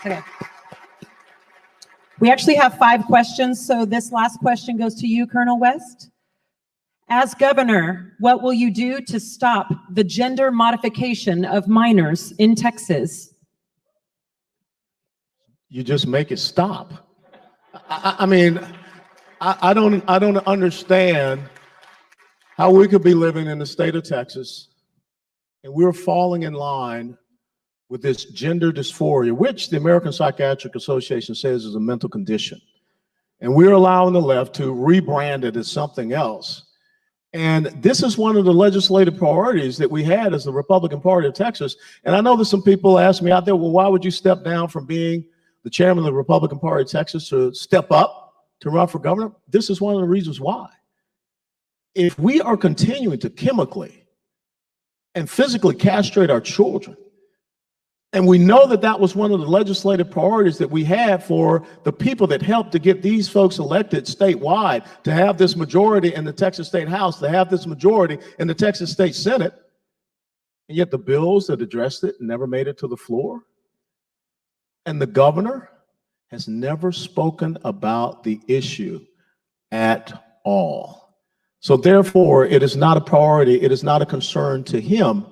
Okay. We actually have 5 questions, so this last question goes to you, Colonel West. As governor, what will you do to stop the gender modification of minors in Texas? You just make it stop. I mean, I don't understand how we could be living in the state of Texas and we're falling in line with this gender dysphoria, which the American Psychiatric Association says is a mental condition. And we're allowing the left to rebrand it as something else. And this is one of the legislative priorities that we had as the Republican Party of Texas. And I know that some people ask me out there, well, why would you step down from being the chairman of the Republican Party of Texas to step up to run for governor? This is one of the reasons why. If we are continuing to chemically and physically castrate our children, and we know that that was one of the legislative priorities that we had for the people that helped to get these folks elected statewide, to have this majority in the Texas State House, to have this majority in the Texas State Senate, and yet the bills that addressed it never made it to the floor. And the governor has never spoken about the issue at all. So therefore, it is not a priority, it is not a concern to him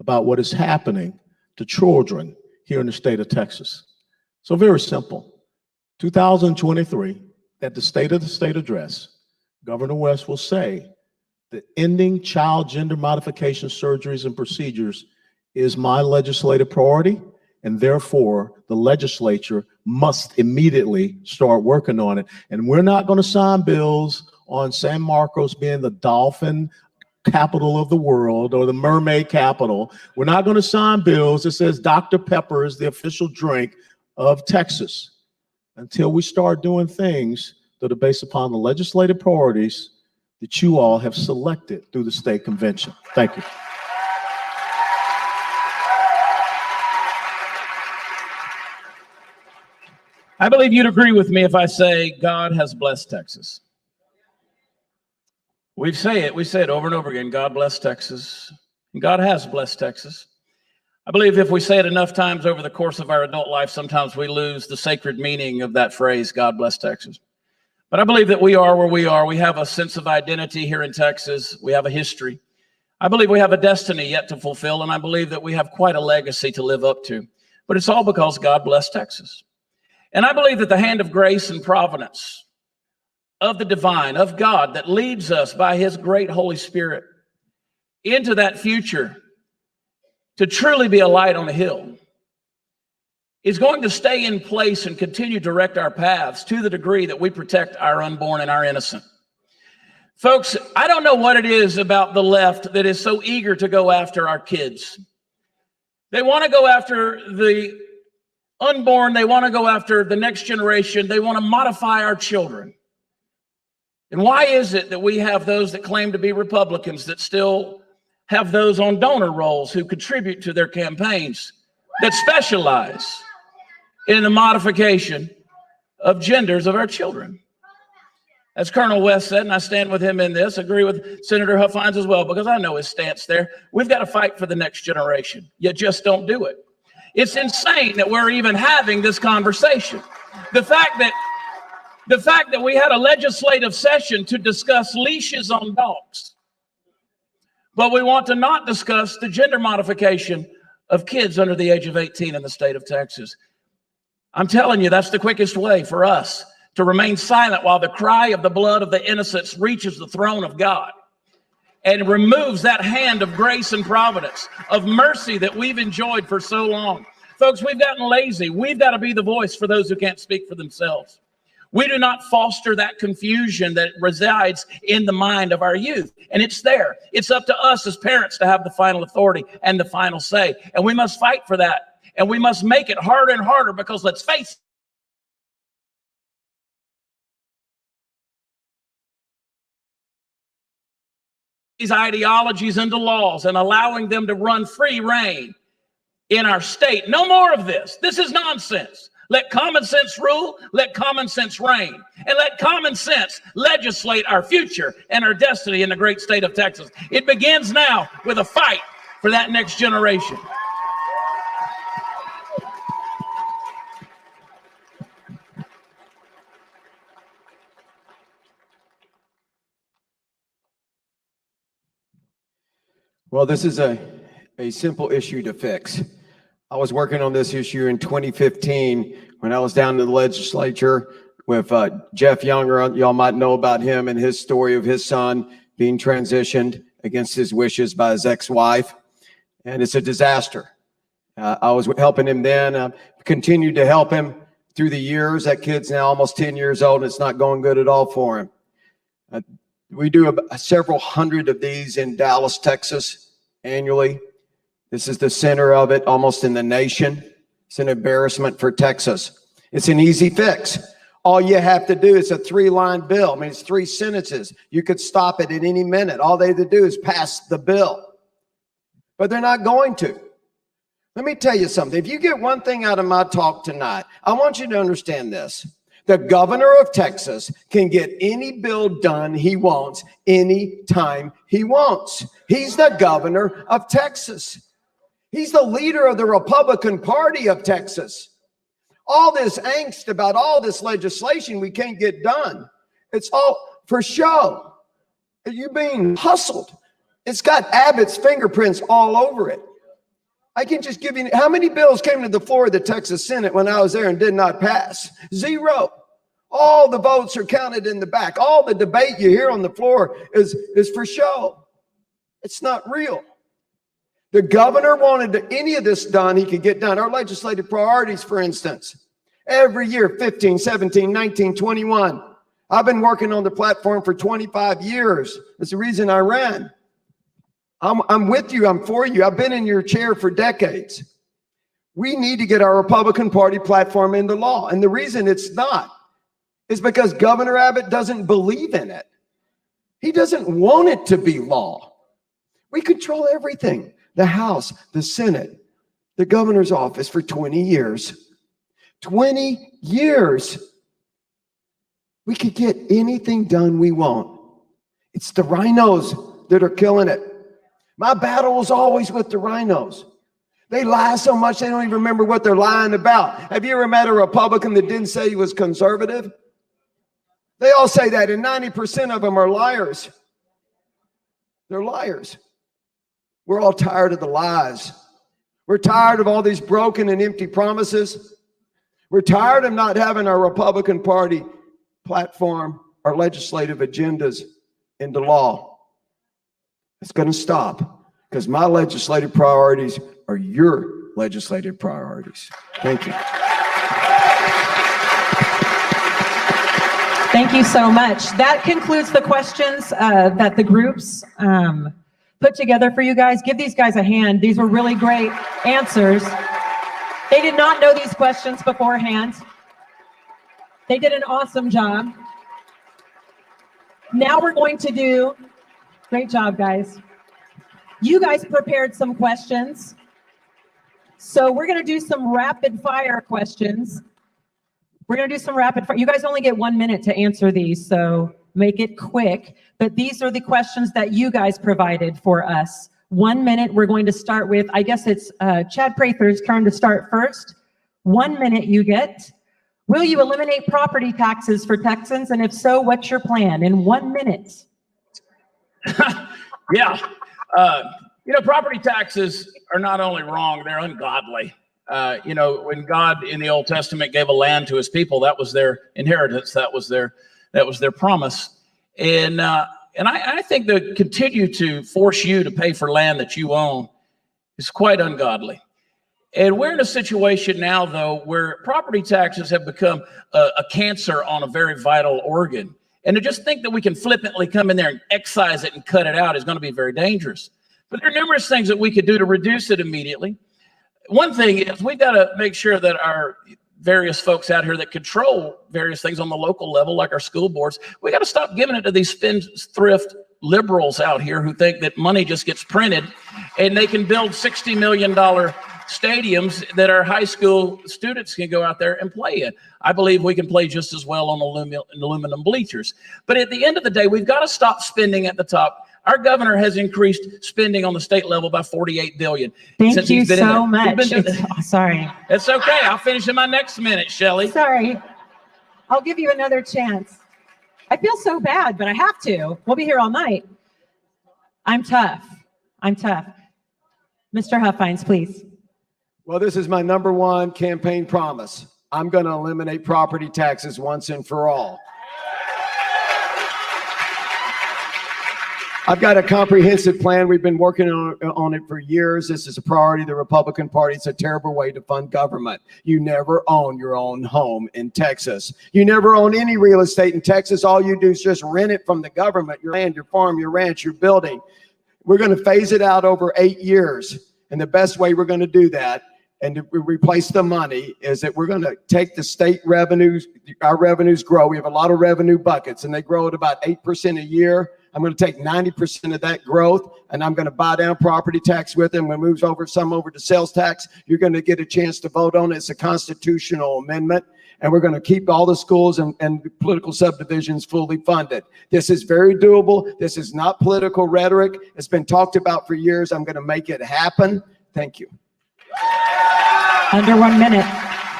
about what is happening to children here in the state of Texas. So very simple. 2023, at the State of the State address, Governor West will say that ending child gender modification surgeries and procedures is my legislative priority, and therefore the legislature must immediately start working on it. And we're not going to sign bills on San Marcos being the dolphin capital of the world or the mermaid capital. We're not going to sign bills that says Dr. Pepper is the official drink of Texas until we start doing things that are based upon the legislative priorities that you all have selected through the state convention. Thank you. I believe you'd agree with me if I say God has blessed Texas. We say it over and over again, God bless Texas. And God has blessed Texas. I believe if we say it enough times over the course of our adult life, sometimes we lose the sacred meaning of that phrase, God bless Texas. But I believe that we are where we are. We have a sense of identity here in Texas. We have a history. I believe we have a destiny yet to fulfill, and I believe that we have quite a legacy to live up to. But it's all because God blessed Texas. And I believe that the hand of grace and providence of the divine, of God, that leads us by his great Holy Spirit into that future to truly be a light on a hill, is going to stay in place and continue to direct our paths to the degree that we protect our unborn and our innocent. Folks, I don't know what it is about the left that is so eager to go after our kids. They want to go after the unborn. They want to go after the next generation. They want to modify our children. And why is it that we have those that claim to be Republicans that still have those on donor rolls who contribute to their campaigns that specialize in the modification of genders of our children? As Colonel West said, and I stand with him in this, agree with Senator Huffines as well, because I know his stance there. We've got to fight for the next generation. You just don't do it. It's insane that we're even having this conversation. The fact that we had a legislative session to discuss leashes on dogs, but we want to not discuss the gender modification of kids under the age of 18 in the state of Texas. I'm telling you, that's the quickest way for us to remain silent while the cry of the blood of the innocents reaches the throne of God and removes that hand of grace and providence, of mercy that we've enjoyed for so long. Folks, we've gotten lazy. We've got to be the voice for those who can't speak for themselves. We do not foster that confusion that resides in the mind of our youth. And it's there. It's up to us as parents to have the final authority and the final say. And we must fight for that. And we must make it harder and harder, because let's face it, these ideologies into laws and allowing them to run free reign in our state. No more of this. This is nonsense. Let common sense rule, let common sense reign, and let common sense legislate our future and our destiny in the great state of Texas. It begins now with a fight for that next generation. Well, this is a simple issue to fix. I was working on this issue in 2015 when I was down in the legislature with Jeff Younger. Y'all might know about him and his story of his son being transitioned against his wishes by his ex-wife. And it's a disaster. I was helping him then, continued to help him through the years. That kid's now almost 10 years old, and it's not going good at all for him. We do several hundred of these in Dallas, Texas annually. This is the center of it, almost in the nation. It's an embarrassment for Texas. It's an easy fix. All you have to do is a 3-line bill. I mean, it's 3 sentences. You could stop it at any minute. All they have to do is pass the bill. But they're not going to. Let me tell you something. If you get one thing out of my talk tonight, I want you to understand this. The governor of Texas can get any bill done he wants anytime he wants. He's the governor of Texas. He's the leader of the Republican Party of Texas. All this angst about all this legislation we can't get done, it's all for show. You're being hustled. It's got Abbott's fingerprints all over it. I can just give you, how many bills came to the floor of the Texas Senate when I was there and did not pass? 0. All the votes are counted in the back. All the debate you hear on the floor is for show. It's not real. The governor wanted any of this done, he could get done. Our legislative priorities, for instance, every year, 15, 17, 19, 21. I've been working on the platform for 25 years. That's the reason I ran. I'm with you. I'm for you. I've been in your chair for decades. We need to get our Republican Party platform into law. And the reason it's not is because Governor Abbott doesn't believe in it. He doesn't want it to be law. We control everything. The House, the Senate, the governor's office for 20 years. 20 years. We could get anything done we want. It's the rhinos that are killing it. My battle was always with the rhinos. They lie so much they don't even remember what they're lying about. Have you ever met a Republican that didn't say he was conservative? They all say that, and 90% of them are liars. They're liars. We're all tired of the lies. We're tired of all these broken and empty promises. We're tired of not having our Republican Party platform, our legislative agendas into law. It's going to stop because my legislative priorities are your legislative priorities. Thank you. Thank you so much. That concludes the questions that the groups put together for you guys. Give these guys a hand. These were really great answers. They did not know these questions beforehand. They did an awesome job. Now we're going to do, great job, guys. You guys prepared some questions. So we're going to do some rapid fire questions. We're going to do some rapid fire. You guys only get 1 minute to answer these, so make it quick. But these are the questions that you guys provided for us. 1 minute, we're going to start with, I guess it's Chad Prather's turn to start first. 1 minute you get. Will you eliminate property taxes for Texans? And if so, what's your plan in 1 minute? Yeah. Property taxes are not only wrong, they're ungodly. When God in the Old Testament gave a land to his people, that was their inheritance. That was their promise. And I think that continue to force you to pay for land that you own is quite ungodly. And we're in a situation now, though, where property taxes have become a cancer on a very vital organ. And to just think that we can flippantly come in there and excise it and cut it out is going to be very dangerous. But there are numerous things that we could do to reduce it immediately. One thing is we've got to make sure that our various folks out here that control various things on the local level, like our school boards, we got to stop giving it to these spendthrift liberals out here who think that money just gets printed and they can build $60 million stadiums that our high school students can go out there and play in. I believe we can play just as well on aluminum bleachers. But at the end of the day, we've got to stop spending at the top. Our governor has increased spending on the state level by $48 billion. Thank you so much. Sorry. It's okay. I'll finish in my next minute, Shelley. Sorry. I'll give you another chance. I feel so bad, but I have to. We'll be here all night. I'm tough. Mr. Huffines, please. Well, this is my #1 campaign promise. I'm going to eliminate property taxes once and for all. I've got a comprehensive plan. We've been working on it for years. This is a priority of the Republican Party. It's a terrible way to fund government. You never own your own home in Texas. You never own any real estate in Texas. All you do is just rent it from the government, your land, your farm, your ranch, your building. We're going to phase it out over 8 years. And the best way we're going to do that and to replace the money is that we're going to take the state revenues. Our revenues grow. We have a lot of revenue buckets, and they grow at about 8% a year. I'm going to take 90% of that growth, and I'm going to buy down property tax with them. When it moves over to sales tax, you're going to get a chance to vote on it. It's a constitutional amendment, and we're going to keep all the schools and political subdivisions fully funded. This is very doable. This is not political rhetoric. It's been talked about for years. I'm going to make it happen. Thank you. Under 1 minute.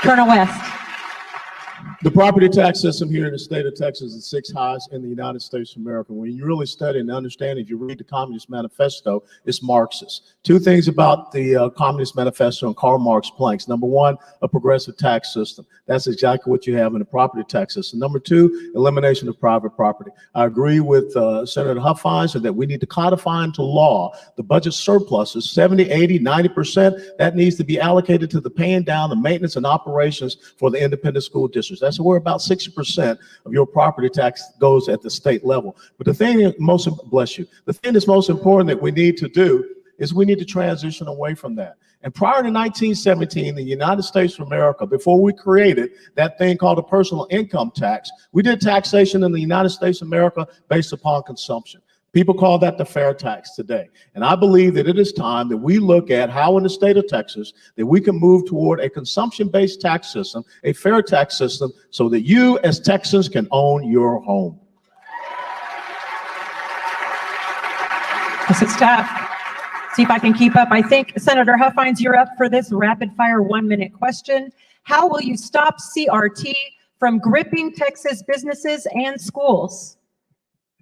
Colonel West. The property tax system here in the state of Texas is the 6th highest in the United States of America. When you really study and understand, if you read the Communist Manifesto, it's Marxist. 2 things about the Communist Manifesto and Karl Marx planks. Number 1, a progressive tax system. That's exactly what you have in the property tax system. Number 2, elimination of private property. I agree with Senator Huffines that we need to codify into law the budget surpluses, 70, 80, 90%. That needs to be allocated to the paying down, the maintenance and operations for the independent school districts. That's where about 60% of your property tax goes at the state level. But the thing that the thing that's most important that we need to do is we need to transition away from that. And prior to 1917, the United States of America, before we created that thing called a personal income tax, we did taxation in the United States of America based upon consumption. People call that the fair tax today. And I believe that it is time that we look at how in the state of Texas that we can move toward a consumption-based tax system, a fair tax system, so that you as Texans can own your home. This is tough. See if I can keep up. I think, Senator Huffines, you're up for this rapid-fire 1 minute question. How will you stop CRT from gripping Texas businesses and schools?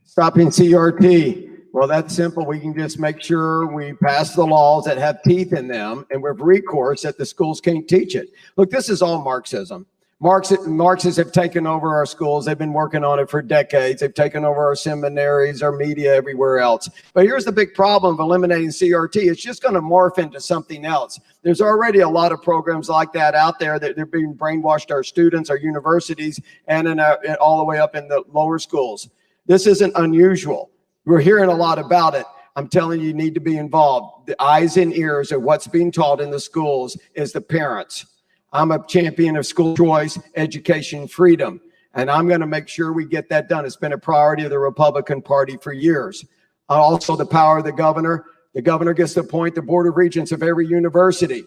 Stopping CRT. Well, that's simple. We can just make sure we pass the laws that have teeth in them and with recourse that the schools can't teach it. Look, this is all Marxism. Marxists have taken over our schools. They've been working on it for decades. They've taken over our seminaries, our media, everywhere else. But here's the big problem of eliminating CRT. It's just going to morph into something else. There's already a lot of programs like that out there that they're being brainwashed our students, our universities, and all the way up in the lower schools. This isn't unusual. We're hearing a lot about it. I'm telling you, you need to be involved. The eyes and ears of what's being taught in the schools is the parents. I'm a champion of school choice, education, freedom, and I'm going to make sure we get that done. It's been a priority of the Republican Party for years. Also, the power of the governor. The governor gets to appoint the board of regents of every university.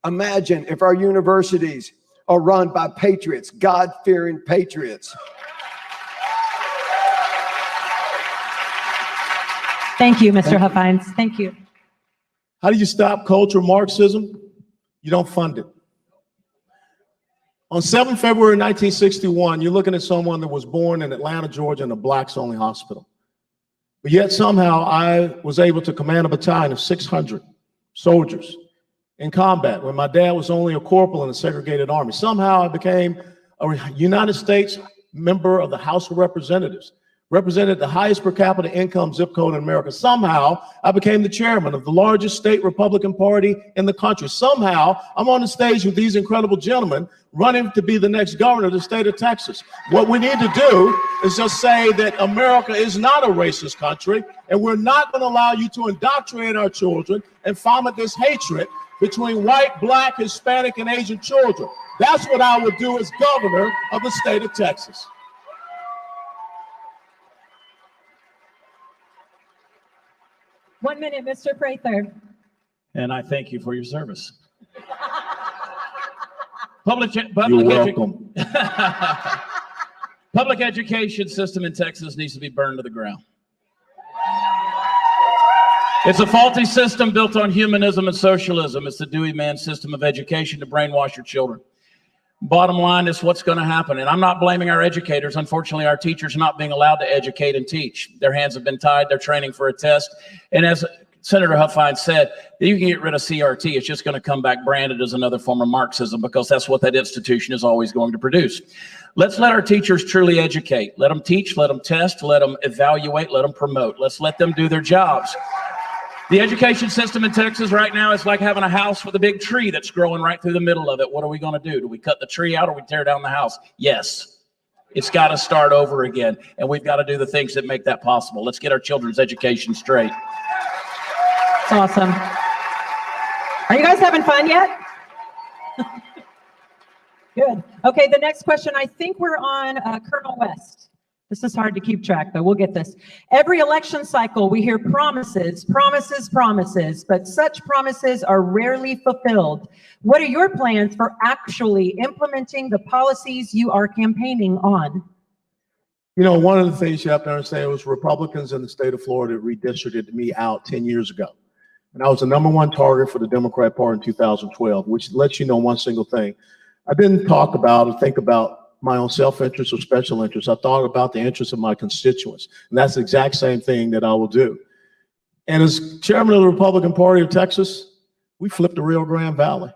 Imagine if our universities are run by patriots, God-fearing patriots. Thank you, Mr. Huffines. Thank you. How do you stop cultural Marxism? You don't fund it. On 7 February 1961, you're looking at someone that was born in Atlanta, Georgia, in a blacks-only hospital. But yet somehow I was able to command a battalion of 600 soldiers in combat when my dad was only a corporal in a segregated army. Somehow I became a United States member of the House of Representatives, represented the highest per capita income zip code in America. Somehow I became the chairman of the largest state Republican Party in the country. Somehow I'm on the stage with these incredible gentlemen running to be the next governor of the state of Texas. What we need to do is just say that America is not a racist country, and we're not going to allow you to indoctrinate our children and foment this hatred between white, black, Hispanic, and Asian children. That's what I would do as governor of the state of Texas. One minute, Mr. Prather. And I thank you for your service. You're welcome. Public education system in Texas needs to be burned to the ground. It's a faulty system built on humanism and socialism. It's the Dewey Man system of education to brainwash your children. Bottom line is what's going to happen. And I'm not blaming our educators. Unfortunately, our teachers are not being allowed to educate and teach. Their hands have been tied. They're training for a test. And as Senator Huffines said that you can get rid of CRT. It's just going to come back branded as another form of Marxism, because that's what that institution is always going to produce. Let's let our teachers truly educate. Let them teach, let them test, let them evaluate, let them promote. Let's let them do their jobs. The education system in Texas right now is like having a house with a big tree that's growing right through the middle of it. What are we going to do? Do we cut the tree out or we tear down the house? Yes. It's got to start over again, and we've got to do the things that make that possible. Let's get our children's education straight. That's awesome. Are you guys having fun yet? Good. Okay, the next question, I think we're on Colonel West. This is hard to keep track, but we'll get this. Every election cycle, we hear promises, promises, promises, but such promises are rarely fulfilled. What are your plans for actually implementing the policies you are campaigning on? You know, one of the things you have to understand was Republicans in the state of Florida redistricted me out 10 years ago. And I was the #1 target for the Democrat Party in 2012, which lets you know one single thing. I didn't talk about or think about my own self-interest or special interests. I thought about the interests of my constituents. And that's the exact same thing that I will do. And as chairman of the Republican Party of Texas, we flipped the Rio Grande Valley.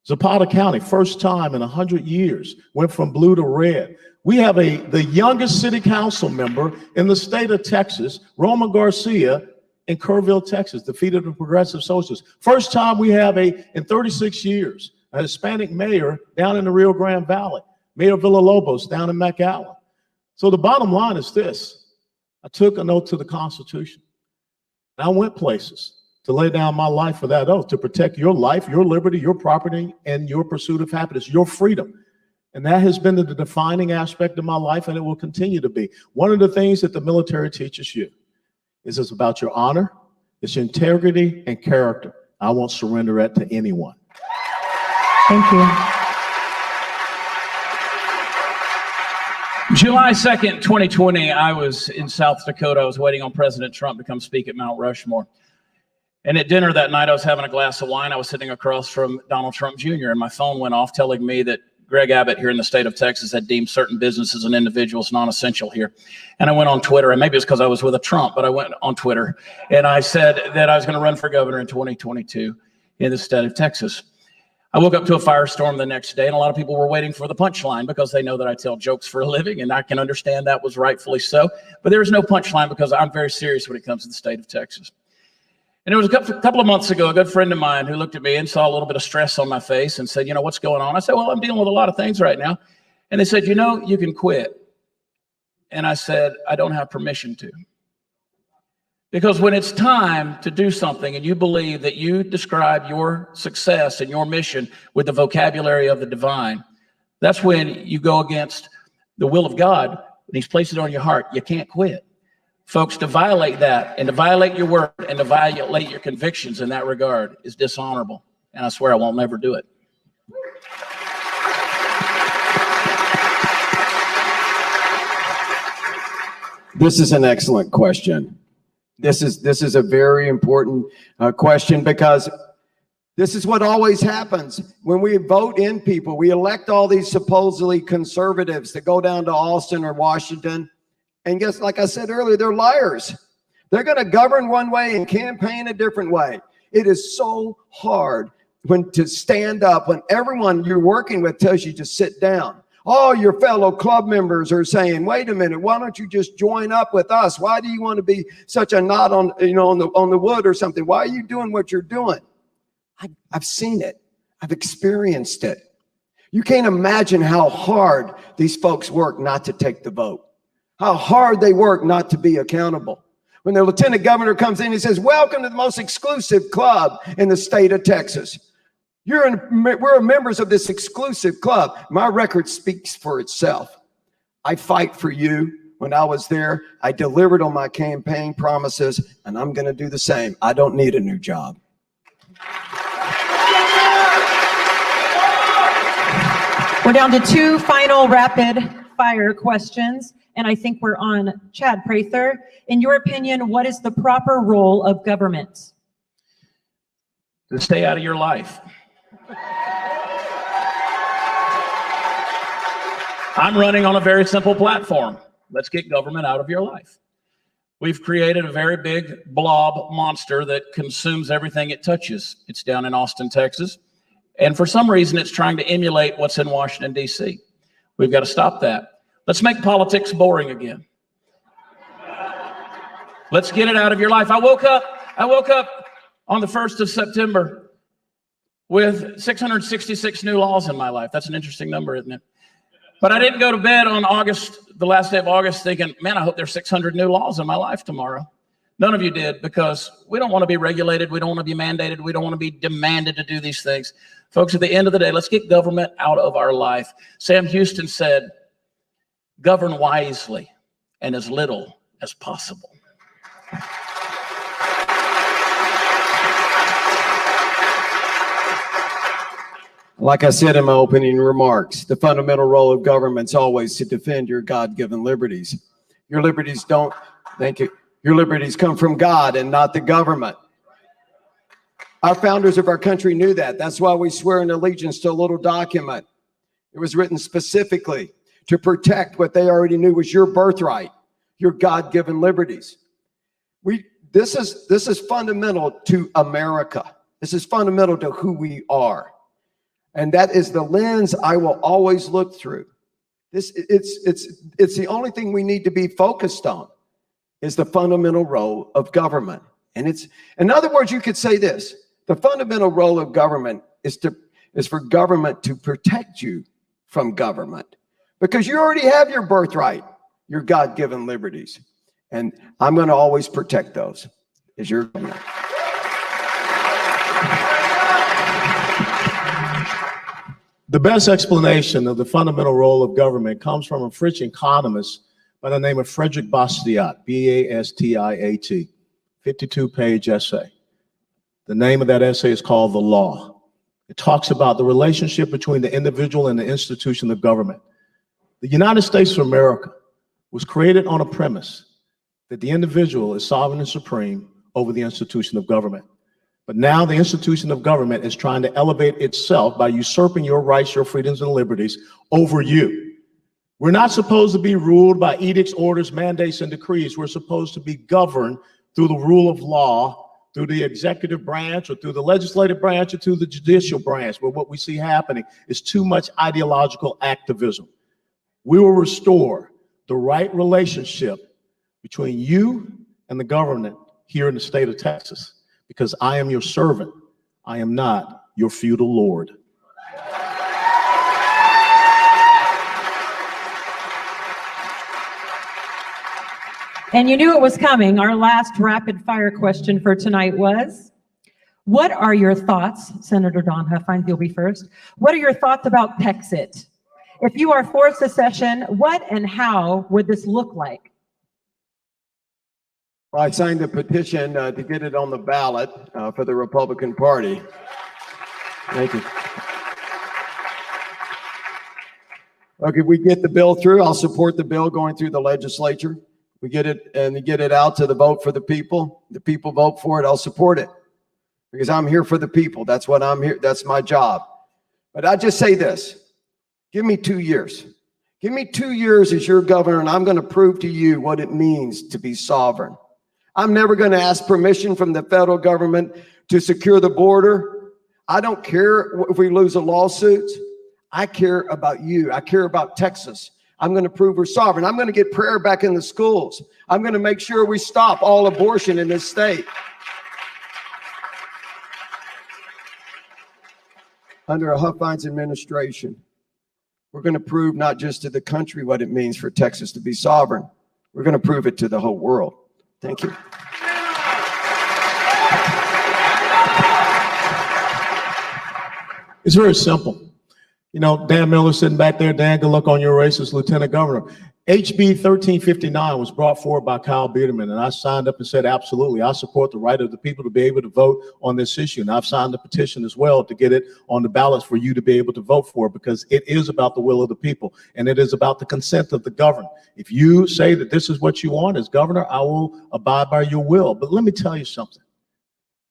Zapata County, first time in 100 years, went from blue to red. We have the youngest city council member in the state of Texas, Roman Garcia, in Kerrville, Texas, defeated the Progressive Socialists. First time we have in 36 years, a Hispanic mayor down in the Rio Grande Valley. Mayor Villalobos down in McAllen. So the bottom line is this. I took an oath to the Constitution. And I went places to lay down my life for that oath, to protect your life, your liberty, your property, and your pursuit of happiness, your freedom. And that has been the defining aspect of my life, and it will continue to be. One of the things that the military teaches you is it's about your honor, it's your integrity and character. I won't surrender that to anyone. Thank you. July 2nd, 2020, I was in South Dakota. I was waiting on President Trump to come speak at Mount Rushmore. And at dinner that night, I was having a glass of wine. I was sitting across from Donald Trump Jr., and my phone went off telling me that Greg Abbott here in the state of Texas had deemed certain businesses and individuals non-essential here. And I went on Twitter, and maybe it's because I was with a Trump, but I went on Twitter, and I said that I was going to run for governor in 2022 in the state of Texas. I woke up to a firestorm the next day, and a lot of people were waiting for the punchline because they know that I tell jokes for a living, and I can understand that was rightfully so. But there was no punchline because I'm very serious when it comes to the state of Texas. And it was a couple of months ago, a good friend of mine who looked at me and saw a little bit of stress on my face and said, you know, what's going on? I said, well, I'm dealing with a lot of things right now. And they said, you know, you can quit. And I said, I don't have permission to. Because when it's time to do something and you believe that you describe your success and your mission with the vocabulary of the divine, that's when you go against the will of God, and He's placed it on your heart. You can't quit. Folks, to violate that and to violate your word and to violate your convictions in that regard is dishonorable. And I swear I won't never do it. This is an excellent question. This is a very important question, because this is what always happens when we vote in people. We elect all these supposedly conservatives that go down to Austin or Washington. And guess, like I said earlier, they're liars. They're going to govern one way and campaign a different way. It is so hard to stand up when everyone you're working with tells you to sit down. All your fellow club members are saying, wait a minute, why don't you just join up with us? Why do you want to be such a knot on the wood or something? Why are you doing what you're doing? I've seen it. I've experienced it. You can't imagine how hard these folks work not to take the vote. How hard they work not to be accountable. When the lieutenant governor comes in, he says, welcome to the most exclusive club in the state of Texas. We're members of this exclusive club. My record speaks for itself. I fight for you. When I was there, I delivered on my campaign promises, and I'm going to do the same. I don't need a new job. We're down to 2 final rapid fire questions, and I think we're on Chad Prather. In your opinion, what is the proper role of government? To stay out of your life. I'm running on a very simple platform. Let's get government out of your life. We've created a very big blob monster that consumes everything it touches. It's down in Austin, Texas. And for some reason, it's trying to emulate what's in Washington, D.C. We've got to stop that. Let's make politics boring again. Let's get it out of your life. I woke up on the 1st of September with 666 new laws in my life. That's an interesting number, isn't it? But I didn't go to bed on the last day of August, thinking, man, I hope there's 600 new laws in my life tomorrow. None of you did, because we don't want to be regulated. We don't want to be mandated. We don't want to be demanded to do these things. Folks, at the end of the day, let's get government out of our life. Sam Houston said, govern wisely and as little as possible. Like I said in my opening remarks, the fundamental role of government is always to defend your God-given liberties. Your liberties don't, thank you, your liberties come from God and not the government. Our founders of our country knew that. That's why we swear an allegiance to a little document. It was written specifically to protect what they already knew was your birthright, your God-given liberties. This is fundamental to America. This is fundamental to who we are. And that is the lens I will always look through. It's the only thing we need to be focused on is the fundamental role of government. And in other words, you could say this: the fundamental role of government is for government to protect you from government, because you already have your birthright, your God-given liberties. And I'm going to always protect those as your government. The best explanation of the fundamental role of government comes from a French economist by the name of Frederick Bastiat, B-A-S-T-I-A-T, 52-page essay. The name of that essay is called The Law. It talks about the relationship between the individual and the institution of government. The United States of America was created on a premise that the individual is sovereign and supreme over the institution of government. But now the institution of government is trying to elevate itself by usurping your rights, your freedoms, and liberties over you. We're not supposed to be ruled by edicts, orders, mandates, and decrees. We're supposed to be governed through the rule of law, through the executive branch, or through the legislative branch, or through the judicial branch. But what we see happening is too much ideological activism. We will restore the right relationship between you and the government here in the state of Texas, because I am your servant. I am not your feudal lord. And you knew it was coming. Our last rapid fire question for tonight was, what are your thoughts, Senator Don Huffines, you'll be first. What are your thoughts about Texit? If you are for secession, what and how would this look like? Well, I signed a petition to get it on the ballot for the Republican Party. Thank you. Okay, if we get the bill through, I'll support the bill going through the legislature. We get it and get it out to the vote for the people. The people vote for it, I'll support it, because I'm here for the people. That's what I'm here. That's my job. But I just say this: give me 2 years. Give me 2 years as your governor, and I'm going to prove to you what it means to be sovereign. I'm never going to ask permission from the federal government to secure the border. I don't care if we lose a lawsuit. I care about you. I care about Texas. I'm going to prove we're sovereign. I'm going to get prayer back in the schools. I'm going to make sure we stop all abortion in this state. Under a Huffines administration, we're going to prove not just to the country what it means for Texas to be sovereign. We're going to prove it to the whole world. Thank you. It's very simple. You know, Dan Miller sitting back there. Dan, good luck on your race as Lieutenant Governor. HB 1359 was brought forward by Kyle Biederman, and I signed up and said, absolutely, I support the right of the people to be able to vote on this issue. And I've signed a petition as well to get it on the ballots for you to be able to vote for, because it is about the will of the people, and it is about the consent of the governed. If you say that this is what you want as governor, I will abide by your will. But let me tell you something.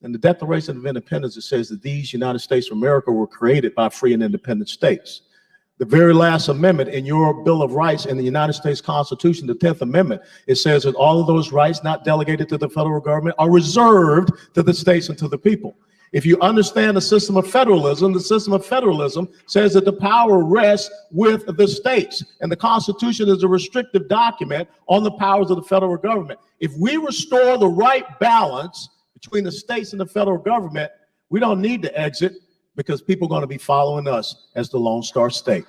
In the Declaration of Independence, it says that these United States of America were created by free and independent states. The very last amendment in your Bill of Rights in the United States Constitution, the 10th Amendment, it says that all of those rights not delegated to the federal government are reserved to the states and to the people. If you understand the system of federalism says that the power rests with the states, and the Constitution is a restrictive document on the powers of the federal government. If we restore the right balance between the states and the federal government, we don't need to exit, because people are going to be following us as the Lone Star State.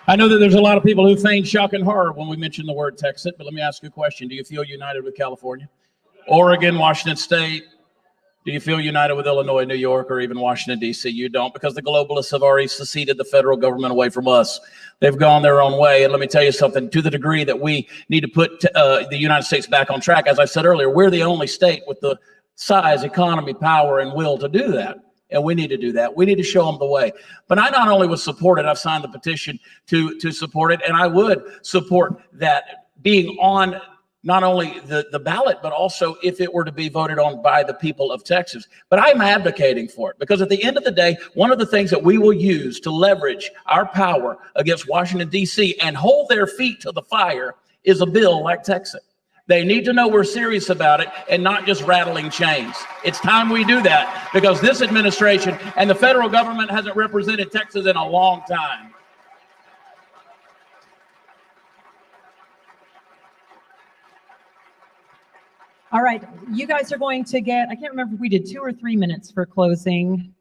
I know that there's a lot of people who feign shock and horror when we mention the word Texas, but let me ask you a question. Do you feel united with California, Oregon, Washington State? Do you feel united with Illinois, New York, or even Washington, D.C.? You don't, because the globalists have already seceded the federal government away from us. They've gone their own way. And let me tell you something, to the degree that we need to put the United States back on track, as I said earlier, we're the only state with the size, economy, power, and will to do that. And we need to do that. We need to show them the way. But I not only would support it, I've signed the petition to support it, and I would support that being on not only the ballot, but also if it were to be voted on by the people of Texas. But I'm advocating for it, because at the end of the day, one of the things that we will use to leverage our power against Washington, D.C. and hold their feet to the fire is a bill like Texas. They need to know we're serious about it and not just rattling chains. It's time we do that, because this administration and the federal government hasn't represented Texas in a long time. All right, you guys are going to get, I can't remember if we did 2 or 3 minutes for closing.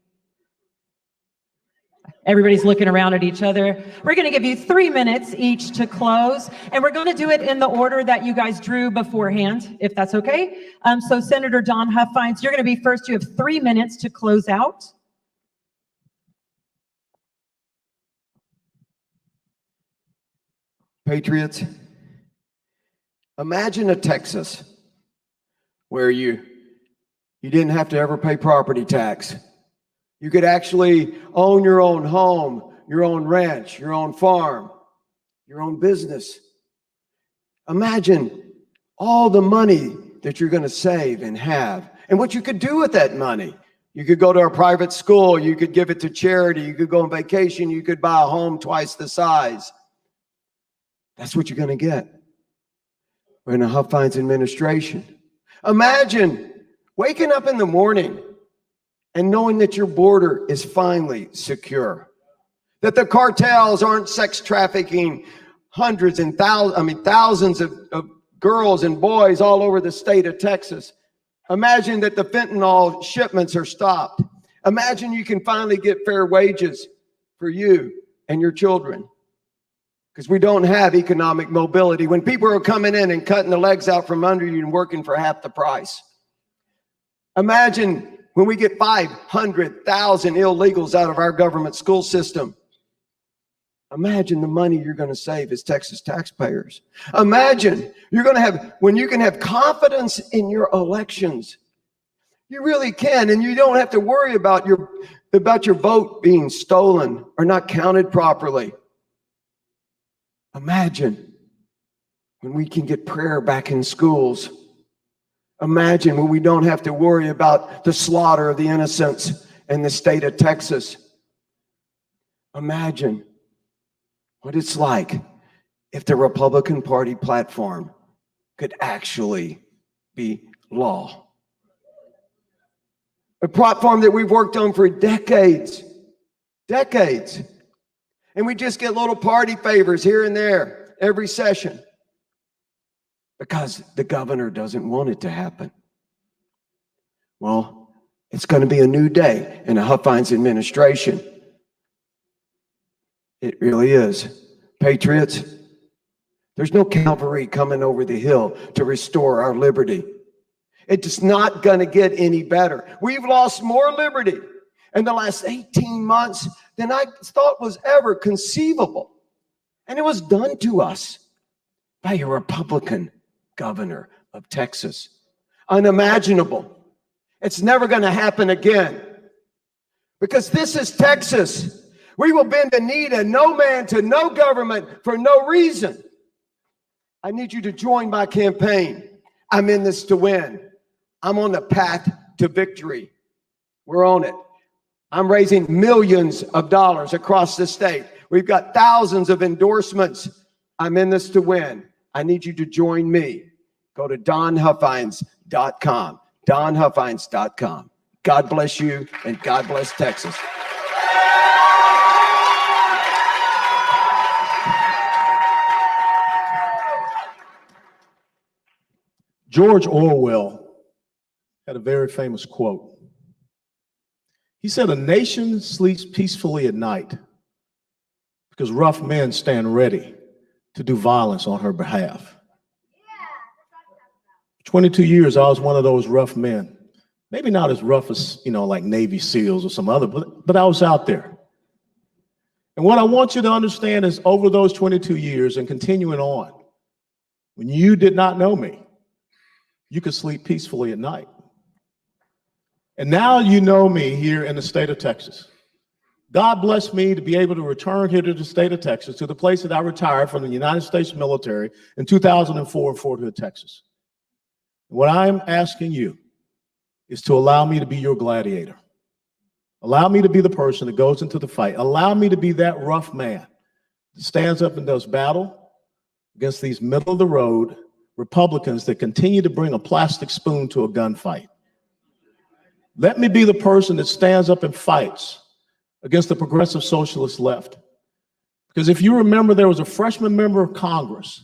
Everybody's looking around at each other. We're going to give you 3 minutes each to close, and we're going to do it in the order that you guys drew beforehand, if that's okay. So Senator Don Huffines, you're going to be first. You have 3 minutes to close out. Patriots, imagine a Texas where you didn't have to ever pay property tax. You could actually own your own home, your own ranch, your own farm, your own business. Imagine all the money that you're going to save and have, and what you could do with that money. You could go to a private school, you could give it to charity, you could go on vacation, you could buy a home twice the size. That's what you're going to get in a Huffines administration. Imagine waking up in the morning and knowing that your border is finally secure, that the cartels aren't sex trafficking hundreds and thousands of girls and boys all over the state of Texas. Imagine that the fentanyl shipments are stopped. Imagine you can finally get fair wages for you and your children, because we don't have economic mobility when people are coming in and cutting the legs out from under you and working for half the price. Imagine when we get 500,000 illegals out of our government school system. Imagine the money you're going to save as Texas taxpayers. Imagine when you can have confidence in your elections. You really can, and you don't have to worry about your vote being stolen or not counted properly. Imagine when we can get prayer back in schools. Imagine when we don't have to worry about the slaughter of the innocents in the state of Texas. Imagine what it's like if the Republican Party platform could actually be law. A platform that we've worked on for decades. And we just get little party favors here and there every session because the governor doesn't want it to happen. Well, it's going to be a new day in a Huffines administration. It really is. Patriots, there's no cavalry coming over the hill to restore our liberty. It's not going to get any better. We've lost more liberty in the last 18 months than I thought was ever conceivable. And it was done to us by a Republican governor of Texas. Unimaginable. It's never going to happen again. Because this is Texas. We will bend the knee to no man, to no government for no reason. I need you to join my campaign. I'm in this to win. I'm on the path to victory. We're on it. I'm raising millions of dollars across the state. We've got thousands of endorsements. I'm in this to win. I need you to join me. Go to donhuffines.com. donhuffines.com. God bless you, and God bless Texas. George Orwell had a very famous quote. He said, "A nation sleeps peacefully at night because rough men stand ready to do violence on her behalf." 22 years, I was one of those rough men. Maybe not as rough as, like Navy SEALs or some other, but I was out there. And what I want you to understand is over those 22 years and continuing on, when you did not know me, you could sleep peacefully at night. And now you know me here in the state of Texas. God blessed me to be able to return here to the state of Texas, to the place that I retired from the United States military in 2004 in Fort Hood, Texas. What I'm asking you is to allow me to be your gladiator. Allow me to be the person that goes into the fight. Allow me to be that rough man that stands up and does battle against these middle of the road Republicans that continue to bring a plastic spoon to a gunfight. Let me be the person that stands up and fights against the progressive socialist left. Because if you remember, there was a freshman member of Congress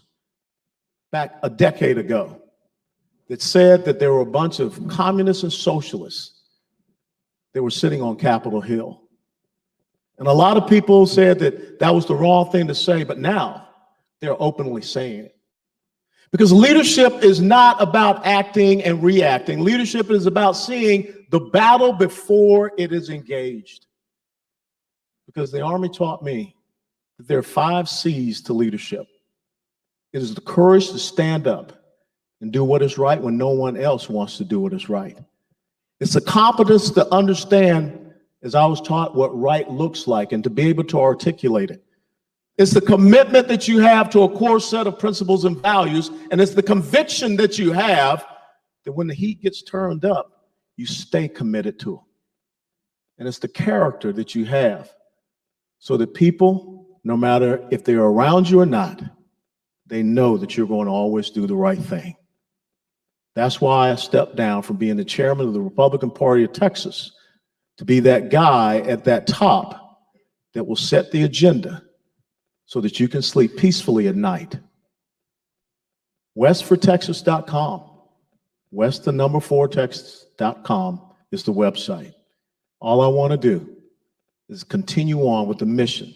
back a decade ago that said that there were a bunch of communists and socialists that were sitting on Capitol Hill. And a lot of people said that that was the wrong thing to say, but now they're openly saying it. Because leadership is not about acting and reacting. Leadership is about seeing the battle before it is engaged. Because the Army taught me that there are 5 C's to leadership. It is the courage to stand up and do what is right when no one else wants to do what is right. It's the competence to understand, as I was taught, what right looks like and to be able to articulate it. It's the commitment that you have to a core set of principles and values, and it's the conviction that you have that when the heat gets turned up, you stay committed to them. And it's the character that you have so that people, no matter if they're around you or not, they know that you're going to always do the right thing. That's why I stepped down from being the chairman of the Republican Party of Texas to be that guy at that top that will set the agenda so that you can sleep peacefully at night. Westfortexas.com. West4texas.com is the website. All I want to do is continue on with the mission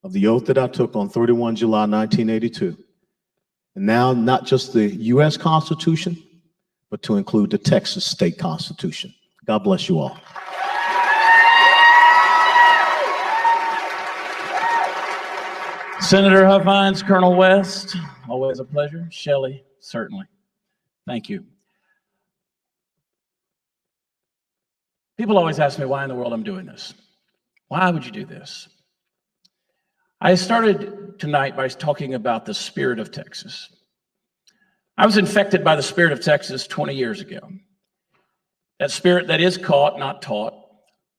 of the oath that I took on 31 July 1982. And now not just the U.S. Constitution, but to include the Texas State Constitution. God bless you all. Senator Huffines, Colonel West, always a pleasure. Shelley, certainly. Thank you. People always ask me why in the world I'm doing this. Why would you do this? I started tonight by talking about the spirit of Texas. I was infected by the spirit of Texas 20 years ago. That spirit that is caught, not taught.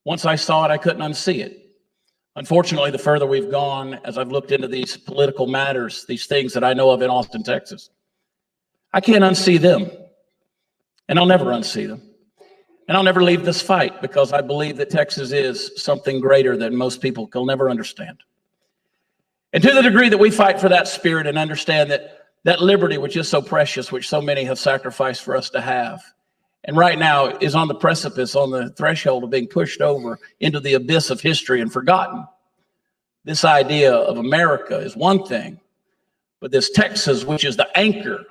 Once I saw it, I couldn't unsee it. Unfortunately, the further we've gone, as I've looked into these political matters, these things that I know of in Austin, Texas, I can't unsee them. And I'll never unsee them. And I'll never leave this fight because I believe that Texas is something greater than most people can never understand. And to the degree that we fight for that spirit and understand that liberty, which is so precious, which so many have sacrificed for us to have, and right now is on the precipice, on the threshold of being pushed over into the abyss of history and forgotten. This idea of America is one thing, but this Texas, which is the anchor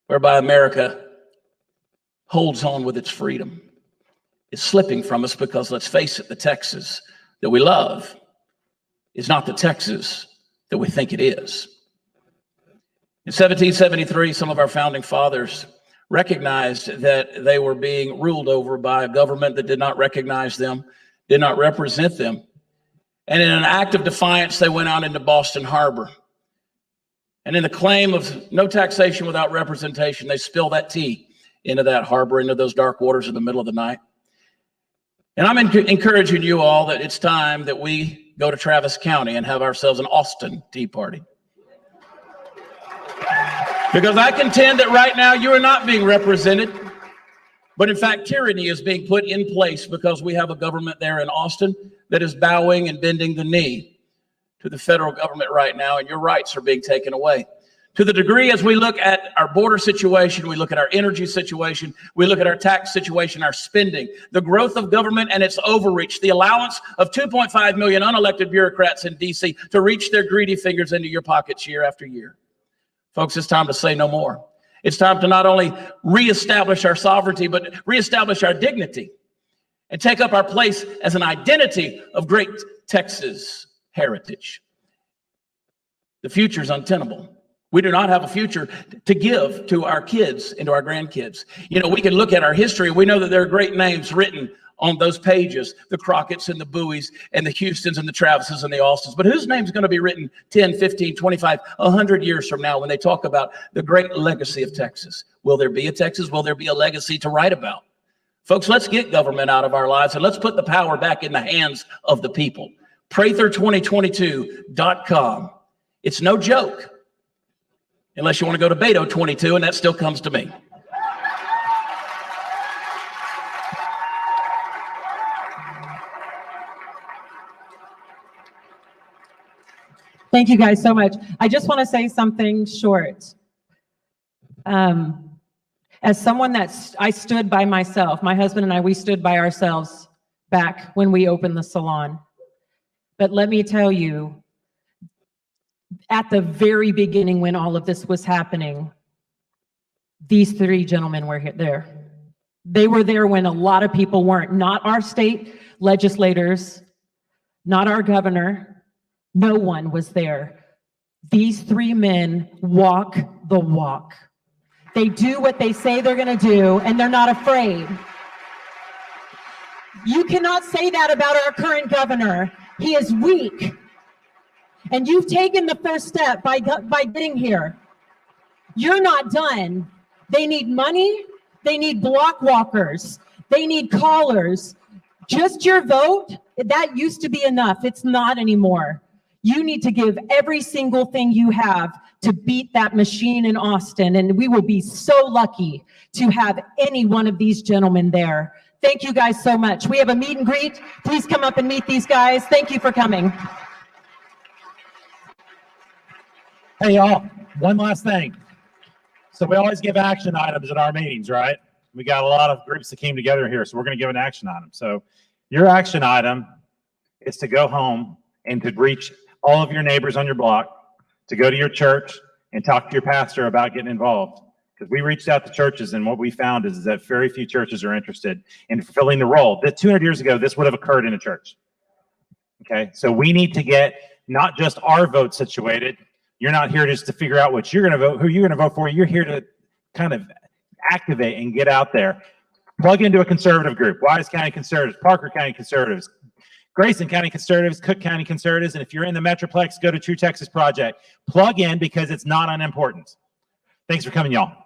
whereby America holds on with its freedom, is slipping from us because, let's face it, the Texas that we love is not the Texas that we think it is. In 1773, some of our founding fathers recognized that they were being ruled over by a government that did not recognize them, did not represent them. And in an act of defiance, they went out into Boston Harbor. And in the claim of no taxation without representation, they spilled that tea into that harbor, into those dark waters in the middle of the night. And I'm encouraging you all that it's time that we go to Travis County and have ourselves an Austin Tea Party. Because I contend that right now you are not being represented, but in fact, tyranny is being put in place because we have a government there in Austin that is bowing and bending the knee to the federal government right now, and your rights are being taken away. To the degree as we look at our border situation, we look at our energy situation, we look at our tax situation, our spending, the growth of government and its overreach, the allowance of 2.5 million unelected bureaucrats in DC to reach their greedy fingers into your pockets year after year. Folks, it's time to say no more. It's time to not only reestablish our sovereignty, but reestablish our dignity and take up our place as an identity of great Texas heritage. The future is untenable. We do not have a future to give to our kids and to our grandkids. You know, we can look at our history. We know that there are great names written on those pages, the Crockett's and the Bowies and the Houstons and the Travises and the Austins. But whose name is going to be written 10, 15, 25, 100 years from now when they talk about the great legacy of Texas? Will there be a Texas? Will there be a legacy to write about? Folks, let's get government out of our lives and let's put the power back in the hands of the people. Prather2022.com. It's no joke. Unless you want to go to Beto 22, and that still comes to me. Thank you guys so much. I just want to say something short. As someone I stood by myself, my husband and I, we stood by ourselves back when we opened the salon. But let me tell you, at the very beginning when all of this was happening, these three gentlemen were there. They were there when a lot of people weren't. Not our state legislators, not our governor. No one was there. These three men walk the walk. They do what they say they're going to do, and they're not afraid. You cannot say that about our current governor. He is weak. And you've taken the first step by getting here. You're not done. They need money. They need block walkers. They need callers. Just your vote, that used to be enough. It's not anymore. You need to give every single thing you have to beat that machine in Austin. And we will be so lucky to have any one of these gentlemen there. Thank you guys so much. We have a meet and greet. Please come up and meet these guys. Thank you for coming. Hey, y'all, one last thing. So we always give action items at our meetings, right? We got a lot of groups that came together here, so we're going to give an action item. So your action item is to go home and to reach all of your neighbors on your block, to go to your church and talk to your pastor about getting involved. Because we reached out to churches, and what we found is that very few churches are interested in fulfilling the role. That 200 years ago, this would have occurred in a church. Okay, so we need to get not just our vote situated. You're not here just to figure out what you're going to vote, who you're going to vote for. You're here to kind of activate and get out there. Plug into a conservative group. Wise County Conservatives, Parker County Conservatives, Grayson County Conservatives, Cook County Conservatives, and if you're in the Metroplex, go to True Texas Project. Plug in because it's not unimportant. Thanks for coming, y'all.